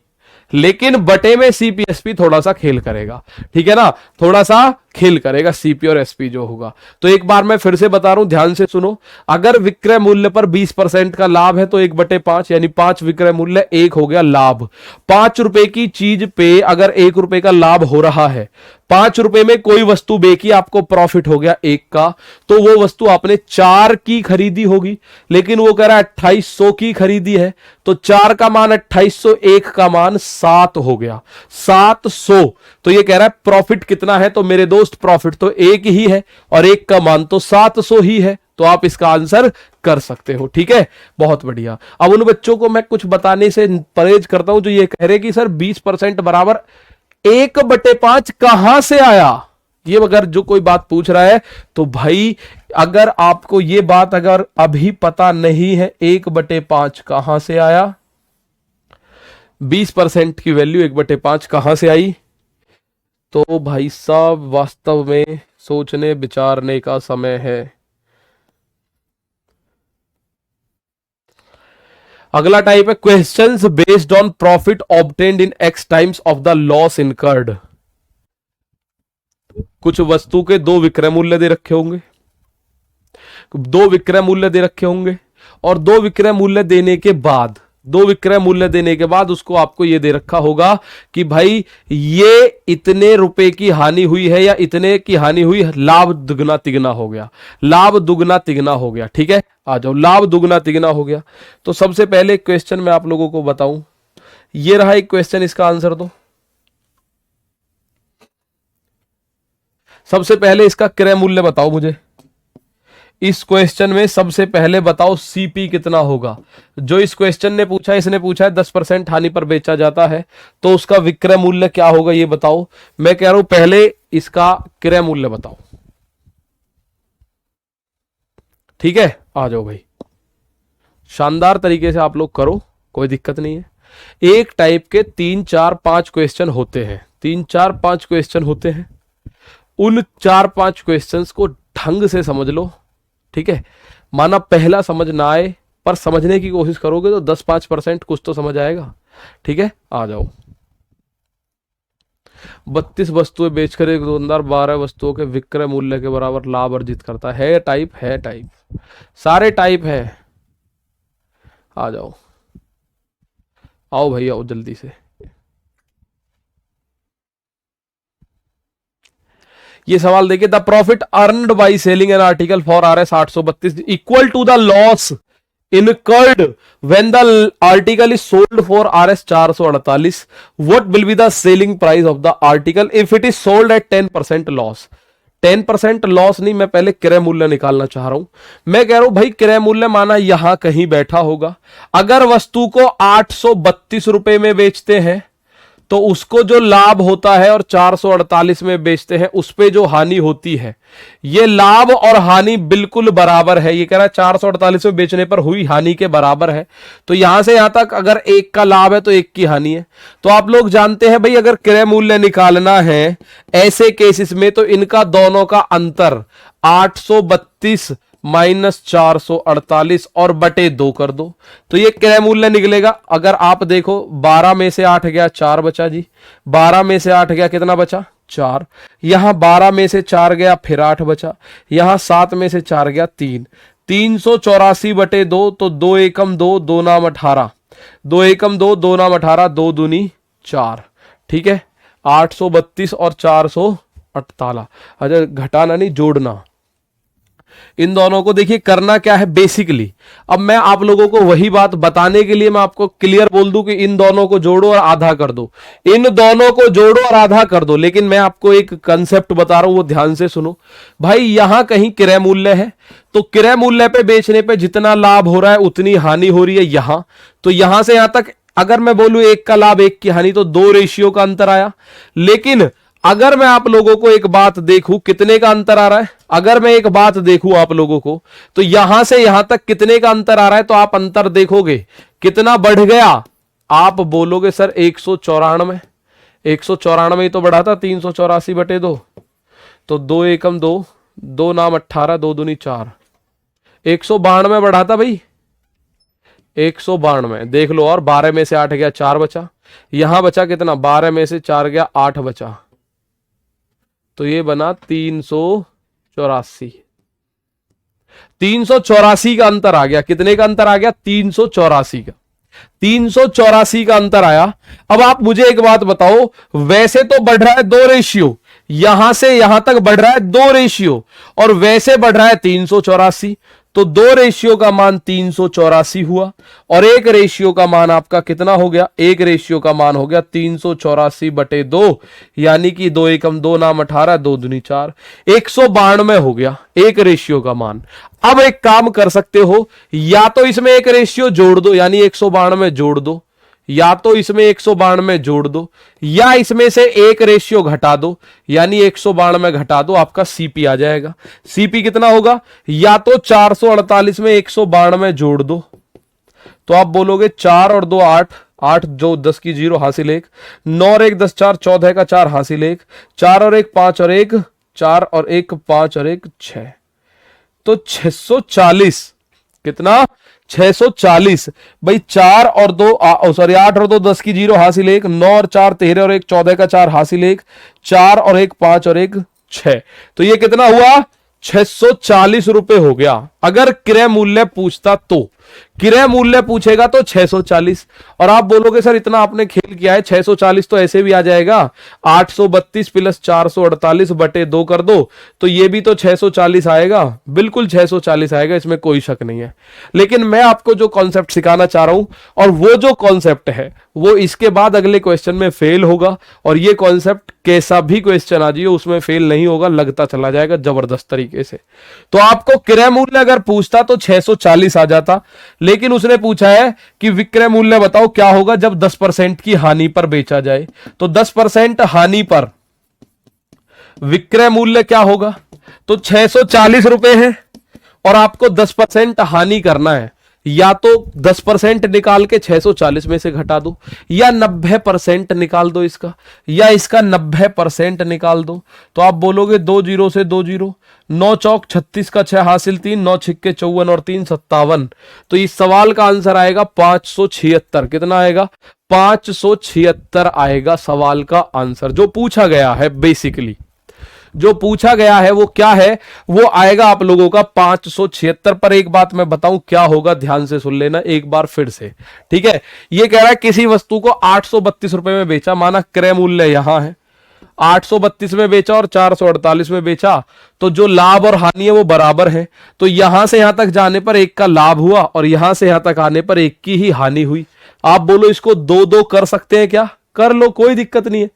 A: लेकिन बटे में सीपीएसपी थोड़ा सा खेल करेगा। ठीक है ना, थोड़ा सा खेल करेगा सीपी और एसपी जो होगा। तो एक बार मैं फिर से बता रहा हूं, ध्यान से सुनो। अगर विक्रय मूल्य पर 20% का लाभ है तो 1/5, यानी 5 विक्रय मूल्य, 1 हो गया लाभ। 5 रुपए की चीज पे अगर 1 रुपए का लाभ हो रहा है, 5 रुपए में कोई वस्तु बेची, आपको प्रॉफिट हो गया 1 का, तो वो वस्तु आपने 4 की खरीदी होगी, लेकिन वो कह रहा है 2800 की खरीदी है, तो 4 का मान 2800, 1 का मान 7 हो गया, 700। तो ये कह रहा है प्रॉफिट कितना है, तो मेरे दोस्त प्रॉफिट तो 1 ही है और 1 का मान तो 700 ही है, तो आप इसका आंसर कर सकते हो। ठीक है, बहुत बढ़िया। अब उन बच्चों को मैं कुछ बताने से परहेज करता हूं जो ये कह रहे कि सर 20% बराबर 1/5 कहां से आया, ये अगर जो कोई बात पूछ रहा है, तो भाई अगर आपको ये बात अगर अभी पता नहीं है 1/5 कहां से आया, 20% की वैल्यू 1/5 कहां से आई, तो भाई साहब वास्तव में सोचने विचारने का समय है। अगला टाइप है questions based on profit obtained in x times of the loss incurred. कुछ वस्तु के 2 विक्रय मूल्य दे रखे होंगे, दो विक्रय मूल्य दे रखे होंगे और दो विक्रय मूल्य देने के बाद उसको आपको ये दे रखा होगा कि भाई ये इतने रुपए की हानि हुई है या इतने की हानि हुई, लाभ दुगना तिगना हो गया, ठीक है। आ जाओ, लाभ दुगना तिगना हो गया। तो सबसे पहले क्वेश्चन मैं आप लोगों को बताऊं, ये रहा एक क्वेश्चन, इसका आंसर दो। सबसे पहले इसका क्रय मूल्य बताओ मुझे। इस क्वेश्चन में सबसे पहले बताओ सीपी कितना होगा। जो इस क्वेश्चन ने पूछा, इसने पूछा है 10% हानि पर बेचा जाता है, तो उसका विक्रय मूल्य क्या होगा ये बताओ। मैं कह रहा हूं पहले इसका क्रय मूल्य बताओ, ठीक है। आ जाओ भाई, शानदार तरीके से आप लोग करो, कोई दिक्कत नहीं है। एक टाइप के 3 4 5 क्वेश्चन होते हैं, 3 4 5 क्वेश्चन होते हैं। उन 4 5 क्वेश्चंस को ढंग से समझ लो, ठीक है। माना पहला समझ ना आए, पर समझने की कोशिश करोगे तो 10-5% कुछ तो समझ आएगा, ठीक है। आ जाओ। 32 वस्तुएं बेचकर एक दुकानदार 12 वस्तुओं के विक्रय मूल्य के बराबर लाभ अर्जित करता है। टाइप है, टाइप सारे टाइप है। आ जाओ, आओ भाई आओ जल्दी से। ये सवाल देखिए, the profit earned by selling an article for RS 832 equal to the loss incurred when the article is sold for RS 448, what will be the selling price of the article if it is sold at 10% loss। 10% loss नहीं, मैं पहले क्रय मूल्य निकालना चाह रहा हूं। मैं कह रहा हूं भाई क्रय मूल्य माना यहां कहीं बैठा होगा। अगर वस्तु को 832 रुपए में बेचते हैं तो उसको जो लाभ होता है और 448 में बेचते हैं उस पे जो हानि होती है, ये लाभ और हानि बिल्कुल बराबर है। ये कह रहा है 448 में बेचने पर हुई हानि के बराबर है। तो यहां से यहां तक अगर एक का लाभ है तो एक की हानि है। तो आप लोग जानते हैं भाई, अगर क्रय मूल्य निकालना है ऐसे केसेस में तो इनका दोनों का अंतर 832 माइनस 448 और बटे 2 कर दो, तो ये क्रय मूल्य निकलेगा। अगर आप देखो 12 में से 8 गया 4 बचा जी, 12 में से 8 गया कितना बचा 4, यहां 12 में से 4 गया फिर 8 बचा, यहां 7 में से 4 गया 3, 384 बटे 2, तो 2 एकम 2, 2 नाम 18, 2 एकम 2, 2 नाम 18, 2 दूनी 4, ठीक है। 832 और 448, अच्छा घटाना नहीं जोड़ना। इन दोनों को देखिए करना क्या है बेसिकली। अब मैं आप लोगों को वही बात बताने के लिए मैं आपको क्लियर बोल दूं कि इन दोनों को जोड़ो और आधा कर दो, इन दोनों को जोड़ो और आधा कर दो। लेकिन मैं आपको एक कंसेप्ट बता रहा हूं, वो ध्यान से सुनो भाई। यहां कहीं क्रय मूल्य है तो क्रय मूल्य पे बेचने पे जितना लाभ हो रहा है उतनी हानि हो रही है यहां। तो यहां से यहां तक अगर मैं बोलूं एक का लाभ एक की हानि, तो 2 रेशियो का अंतर आया। लेकिन अगर मैं आप लोगों को एक बात देखूं कितने का अंतर आ रहा है, अगर मैं एक बात देखूं आप लोगों को तो यहां से यहां तक कितने का अंतर आ रहा है, तो आप अंतर देखोगे कितना बढ़ गया। आप बोलोगे सर 194, 194 ही तो बढ़ा था 384 बटे 2, तो 2 एकम 2, 2 नाम 18, 2 दूनी 4, 192 बढ़ा था भाई, 192 देख लो। और 12 में से 8 गया 4 बचा, यहां बचा कितना 12 में से 4 गया 8 बचा, तो ये बना 384। 384 का अंतर आ गया। कितने का अंतर आ गया 384 का, 384 का अंतर आया। अब आप मुझे एक बात बताओ, वैसे तो बढ़ रहा है 2 रेशियो, यहां से यहां तक बढ़ रहा है 2 रेशियो, और वैसे बढ़ रहा है 384, तो 2 रेशियो का मान 384 हुआ और 1 रेशियो का मान आपका कितना हो गया, 1 रेशियो का मान हो गया 384 बटे 2, यानी कि 2 एकम 2 नाम 18, 2 दूनी 4, 192 हो गया 1 रेशियो का मान। अब एक काम कर सकते हो, या तो इसमें 1 रेशियो जोड़ दो यानी 192 जोड़ दो, या तो इसमें 192 जोड़ दो, या इसमें से 1 रेशियो घटा दो यानी 192 घटा दो, आपका सीपी आ जाएगा। सीपी कितना होगा, या तो 448 में 192 जोड़ दो, तो आप बोलोगे 4 और 2 8, 8 जो 10 की 0 हासिल 1, 9 और 1 10 4, 14 का 4 हासिल 1, 4 और 1 5 और 1 4 और 1 5 और 1 6, तो 640। कितना 640 भाई। 4 और 2 सॉरी 8 और 2 10 की 0 हासिल 1, 9 और 4 13 और 1 14 का 4 हासिल 1, 4 और 1 5 और 1 6, तो ये कितना हुआ 640 रुपए हो गया। अगर क्रय मूल्य पूछता तो क्रय मूल्य पूछेगा तो 640। और आप बोलोगे सर इतना आपने खेल किया है, 640 तो ऐसे भी आ जाएगा, 832 प्लस 448 बटे 2 कर दो तो ये भी तो 640 आएगा। बिल्कुल 640 आएगा, इसमें कोई शक नहीं है। लेकिन मैं आपको जो कॉन्सेप्ट सिखाना चाह रहा हूं, और वो जो कॉन्सेप्ट है वो इसके बाद अगले क्वेश्चन में फेल होगा, और ये कॉन्सेप्ट कैसा भी क्वेश्चन आ जाए उसमें फेल नहीं होगा, लगता चला जाएगा जबरदस्त तरीके से। तो आपको क्रय मूल्य अगर पूछता तो 640 आ जाता, लेकिन उसने पूछा है कि विक्रय मूल्य बताओ क्या होगा जब 10% की हानि पर बेचा जाए। तो 10% हानि पर विक्रय मूल्य क्या होगा, तो 640 रुपए है, और आपको 10% हानि करना है। या तो 10% निकाल के 640 में से घटा दो, या 90% निकाल दो इसका, या इसका 90% निकाल दो। तो आप बोलोगे 2 जीरो से 2 जीरो, 9 चौक 36 का 6 हासिल 3, 9 छिक्के 54 और 3 57। तो इस सवाल का आंसर आएगा 576। कितना आएगा, 576 आएगा सवाल का आंसर जो पूछा गया है। बेसिकली जो पूछा गया है वो क्या है, वो आएगा आप लोगों का 576। पर एक बात मैं बताऊं क्या होगा, ध्यान से सुन लेना एक बार फिर से, ठीक है। ये कह रहा है किसी वस्तु को 832 रुपए में बेचा, माना क्रय मूल्य यहां है, 832 में बेचा और 448 में बेचा, तो जो लाभ और हानि है वो बराबर है। तो यहां से यहां तक जाने पर एक का लाभ हुआ, और यहां से यहां तक आने पर एक की ही हानि हुई। आप बोलो इसको 2-2 कर सकते हैं क्या, कर लो, कोई दिक्कत नहीं है।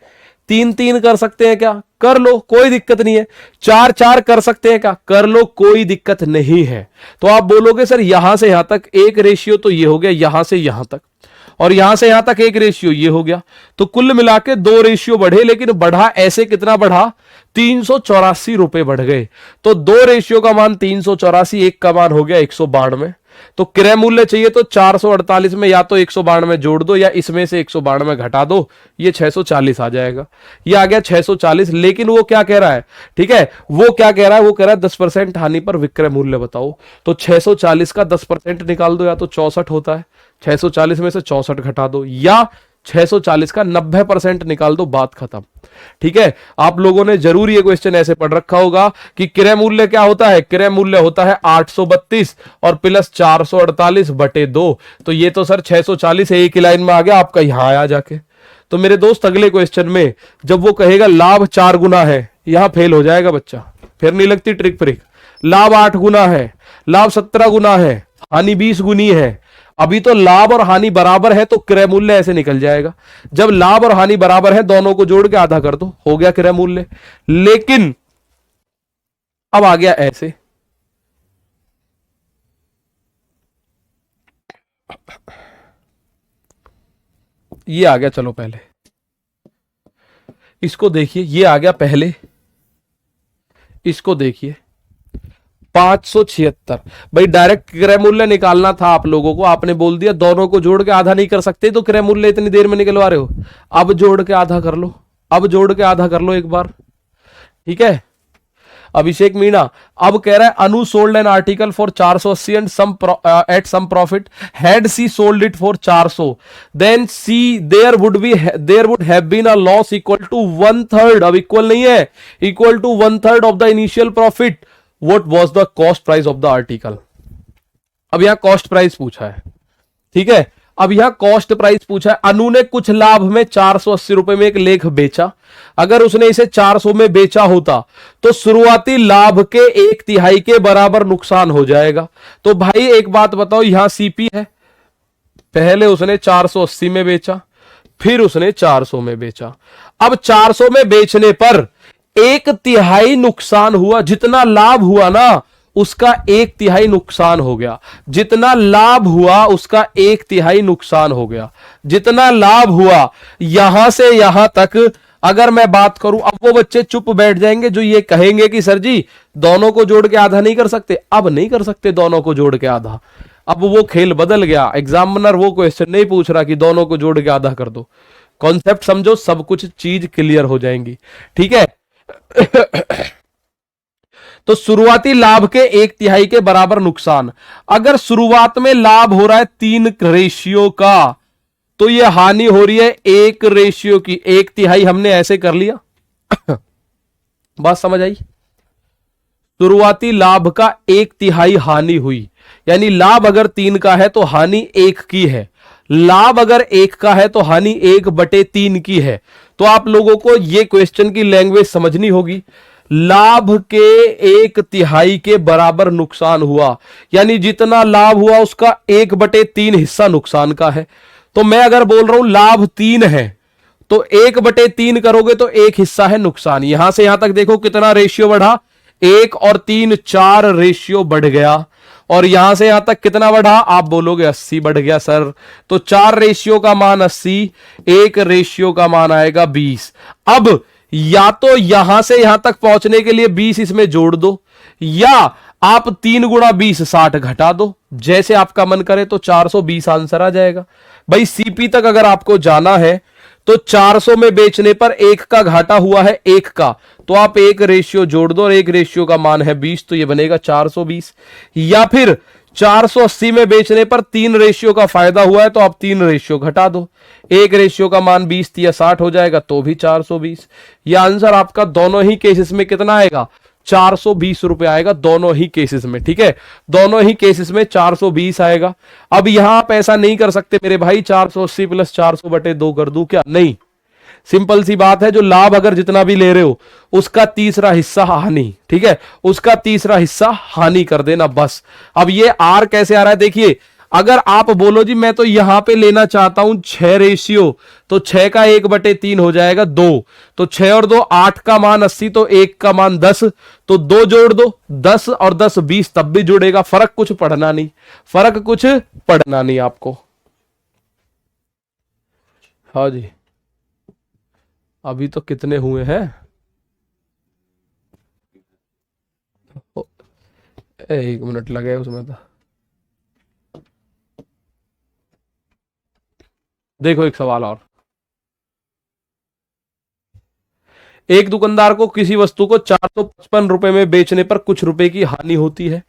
A: 3-3 कर सकते हैं क्या, कर लो, कोई दिक्कत नहीं है। 4-4 कर सकते हैं क्या, कर लो, कोई दिक्कत नहीं है। तो आप बोलोगे सर यहां से यहां तक एक रेशियो तो ये हो गया, यहां से यहां तक, और यहां से यहां तक एक रेशियो ये हो गया, तो कुल मिला के 2 रेशियो बढ़े। लेकिन बढ़ा ऐसे कितना बढ़ा, 384 रुपए बढ़ गए। तो 2 रेशियो का मान 384, एक का मान हो गया 192। तो क्रय मूल्य चाहिए तो 448 में या तो 192 जोड़ दो, या इसमें से 192 घटा दो, ये 640 आ जाएगा। ये आ गया 640। लेकिन वो क्या कह रहा है, ठीक है, वो क्या कह रहा है, वो कह रहा है 10% हानि पर विक्रय मूल्य बताओ। तो 640 का 10% निकाल दो, या तो 64 होता है, 640 में से 64 घटा दो, या 640 का 90% निकाल दो, बात खत्म। ठीक है, आप लोगों ने जरूर ये क्वेश्चन ऐसे पढ़ रखा होगा कि क्रय मूल्य क्या होता है, क्रय मूल्य होता है 832 और प्लस 448 बटे 2। तो ये तो सर 640 एक ही लाइन में आ गया आपका, यहां आया जाके। तो मेरे दोस्त अगले क्वेश्चन में जब वो कहेगा लाभ 4 गुना है, यहां फेल हो जाएगा बच्चा, फिर नहीं लगती ट्रिक फ्रिक। लाभ 8 गुना है, लाभ 17 गुना है, हानि 20 गुनी है। अभी तो लाभ और हानि बराबर है, तो क्रय मूल्य ऐसे निकल जाएगा। जब लाभ और हानि बराबर है, दोनों को जोड़ के आधा कर दो, हो गया क्रय मूल्य। लेकिन अब आ गया ऐसे, ये आ गया, चलो पहले इसको देखिए, ये आ गया पहले, इसको देखिए 576। भाई डायरेक्ट क्रय मूल्य निकालना था आप लोगों को, आपने बोल दिया दोनों को जोड़ के आधा नहीं कर सकते, तो क्रय मूल्य इतनी देर में निकलवा रहे हो। अब जोड़ के आधा कर लो, अब जोड़ के आधा कर लो एक बार, ठीक है। अभिषेक मीणा अब कह रहा है Anu sold an article for 480 and some at some profit, had she sold it for 400, then she there would have been a loss equal to 1/3। अब इक्वल नहीं है, equal to 1/3 of the initial profit. What was the cost price of the article? अब यहां cost price पूछा है, ठीक है। अब यहां कॉस्ट प्राइस पूछा है। अनु ने कुछ लाभ में 480 रुपए में एक लेख बेचा। अगर उसने इसे 400 में बेचा होता तो शुरुआती लाभ के 1/3 के बराबर नुकसान हो जाएगा। तो भाई एक बात बताओ, यहां सीपी है, पहले उसने 480 में बेचा, फिर उसने 400 में बेचा। अब 400 में बेचने पर 1/3 नुकसान हुआ, जितना लाभ हुआ ना उसका 1/3 नुकसान हो गया। जितना लाभ हुआ उसका 1/3 नुकसान हो गया। जितना लाभ हुआ यहां से यहां तक अगर मैं बात करूं, अब वो बच्चे चुप बैठ जाएंगे जो ये कहेंगे कि सर जी दोनों को जोड़ के आधा नहीं कर सकते। अब नहीं कर सकते दोनों को जोड़ के आधा, अब वो खेल बदल गया। एग्जामिनर वो क्वेश्चन नहीं पूछ रहा कि दोनों को जोड़ के आधा कर दो। कॉन्सेप्ट समझो, सब कुछ चीज क्लियर हो जाएंगी, ठीक है। तो शुरुआती लाभ के 1/3 के बराबर नुकसान। अगर शुरुआत में लाभ हो रहा है 3 रेशियो का, तो यह हानि हो रही है 1 रेशियो की। 1/3 हमने ऐसे कर लिया बात समझ आई। शुरुआती लाभ का 1/3 हानि हुई, यानी लाभ अगर 3 का है तो हानि 1 की है, लाभ अगर 1 का है तो हानि 1/3 की है। तो आप लोगों को यह क्वेश्चन की लैंग्वेज समझनी होगी। लाभ के 1/3 के बराबर नुकसान हुआ, यानी जितना लाभ हुआ उसका 1/3 हिस्सा नुकसान का है। तो मैं अगर बोल रहा हूं लाभ 3 है तो 1/3 करोगे तो 1 हिस्सा है नुकसान। यहां से यहां तक देखो कितना रेशियो बढ़ा, 1 और 3 4 रेशियो बढ़ गया। और यहां से यहां तक कितना बढ़ा, आप बोलोगे 80 बढ़ गया सर। तो 4 रेशियो का मान 80, 1 रेशियो का मान आएगा 20। अब या तो यहां से यहां तक पहुंचने के लिए 20 इसमें जोड़ दो, या आप 3 गुणा 20 60 घटा दो, जैसे आपका मन करे। तो 420 आंसर आ जाएगा। भाई सीपी तक अगर आपको जाना है तो 400 में बेचने पर 1 का घाटा हुआ है 1 का, तो आप 1 रेशियो जोड़ दो और 1 रेशियो का मान है 20, तो ये बनेगा 420। या फिर 480 में बेचने पर 3 रेशियो का फायदा हुआ है तो आप 3 रेशियो घटा दो, 1 रेशियो का मान 20 या 60 हो जाएगा, तो भी 420। यह आंसर आपका दोनों ही केसेस में कितना आएगा, 420 रुपए आएगा दोनों ही केसेस में। ठीक है, दोनों ही केसेस में 420 आएगा। अब यहां आप ऐसा नहीं कर सकते मेरे भाई 480 प्लस 400/2 कर दूं क्या, नहीं। सिंपल सी बात है, जो लाभ अगर जितना भी ले रहे हो उसका तीसरा हिस्सा हानि, ठीक है, उसका तीसरा हिस्सा हानि कर देना बस। अब ये आर कैसे आ रहा है देखिए, अगर आप बोलो जी मैं तो यहां पे लेना चाहता हूं 6 रेशियो, तो 6 का 1/3 हो जाएगा 2, तो 6 और 2 8 का मान 80, तो 1 का मान 10, तो 2 जोड़ दो, 10 और 10 20, तब भी जुड़ेगा। फर्क कुछ पढ़ना नहीं, फर्क कुछ पढ़ना नहीं आपको। हाँ जी, अभी तो कितने हुए हैं, 1 मिनट लगे उसमें तो। देखो एक सवाल और, एक दुकानदार को किसी वस्तु को 455 रुपए में बेचने पर कुछ रुपए की हानि होती है।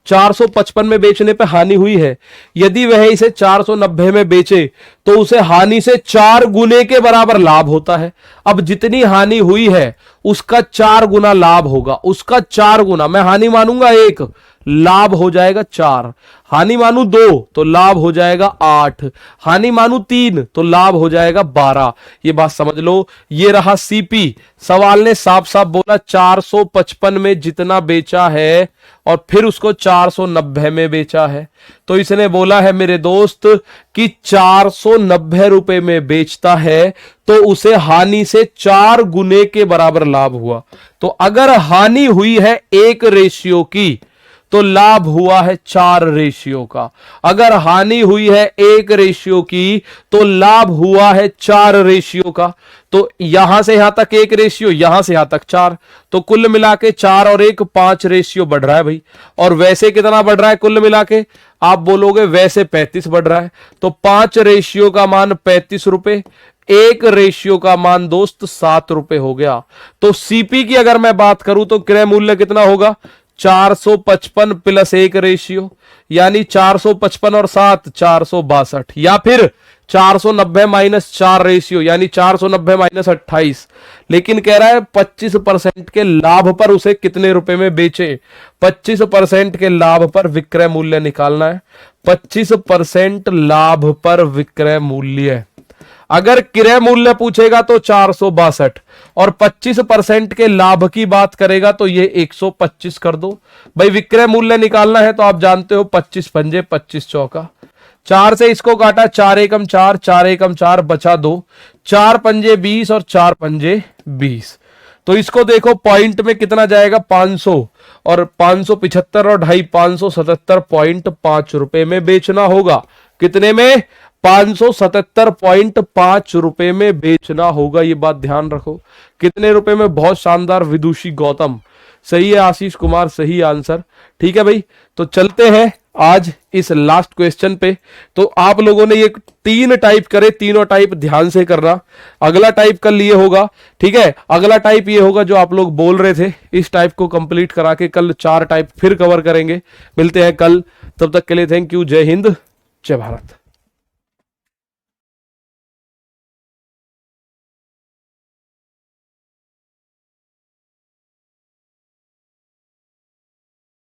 A: 455 में बेचने पर हानि हुई है, यदि वह इसे 490 में बेचे तो उसे हानि से 4 गुने के बराबर लाभ होता है। अब जितनी हानि हुई है उसका 4 गुना लाभ होगा, उसका 4 गुना। मैं हानि मानूंगा 1, लाभ हो जाएगा 4, हानि मानू 2 तो लाभ हो जाएगा 8, हानि मानू 3 तो लाभ हो जाएगा 12। ये बात समझ लो, ये रहा सीपी। सवाल ने साफ साफ बोला 455 में जितना बेचा है और फिर उसको 490 में बेचा है, तो इसने बोला है मेरे दोस्त कि 490 रुपए में बेचता है तो उसे हानि से 4 गुने के बराबर लाभ हुआ। तो अगर हानि हुई है 1 रेशियो की तो लाभ हुआ है 4 रेशियो का, अगर हानि हुई है 1 रेशियो की तो लाभ हुआ है 4 रेशियो का। तो यहां से यहां तक 1 रेशियो, यहां से यहां तक 4, तो कुल मिला के 4 और 1 5 रेशियो बढ़ रहा है भाई। और वैसे कितना बढ़ रहा है कुल मिला के, आप बोलोगे वैसे 35 बढ़ रहा है, तो 5 रेशियो का मान 35 रुपए, 1 रेशियो का मान दोस्त 7 रुपए हो गया। तो सीपी की अगर मैं बात करूं तो क्रय मूल्य कितना होगा, 455 प्लस 1 रेशियो, यानी 455 और 7 462, या फिर 490 माइनस 4 रेशियो, यानी 490 माइनस 28। लेकिन कह रहा है 25% के लाभ पर उसे कितने रुपए में बेचे, 25% के लाभ पर विक्रय मूल्य निकालना है। 25% लाभ पर विक्रय मूल्य, अगर क्रय मूल्य पूछेगा तो 462 और 25% के लाभ की बात करेगा तो ये 125 कर दो। भाई विक्रय मूल्य निकालना है तो आप जानते हो 25 पंजे 25 चौका, 4 से इसको काटा, 4 एकम 4, 4 एकम 4 बचा 2, 4 पंजे 20 और 4 पंजे 20। तो इसको देखो पॉइंट में कितना जाएगा 500 और 575 और 2.5 577.5 रुपए में बेचना होगा। कितने में, 577.5 रुपए में बेचना होगा। ये बात ध्यान रखो, कितने रुपए में, बहुत शानदार विदुषी गौतम, सही है आशीष कुमार, सही आंसर। ठीक है भाई, तो चलते हैं आज इस लास्ट क्वेश्चन पे। तो आप लोगों ने ये 3 टाइप करे, तीनों टाइप ध्यान से करना। अगला टाइप कल ये होगा, ठीक है, अगला टाइप ये होगा जो आप लोग बोल रहे थे, इस टाइप को कंप्लीट करा के कल 4 टाइप फिर कवर करेंगे। मिलते हैं कल, तब तक के लिए थैंक यू, जय हिंद, जय भारत।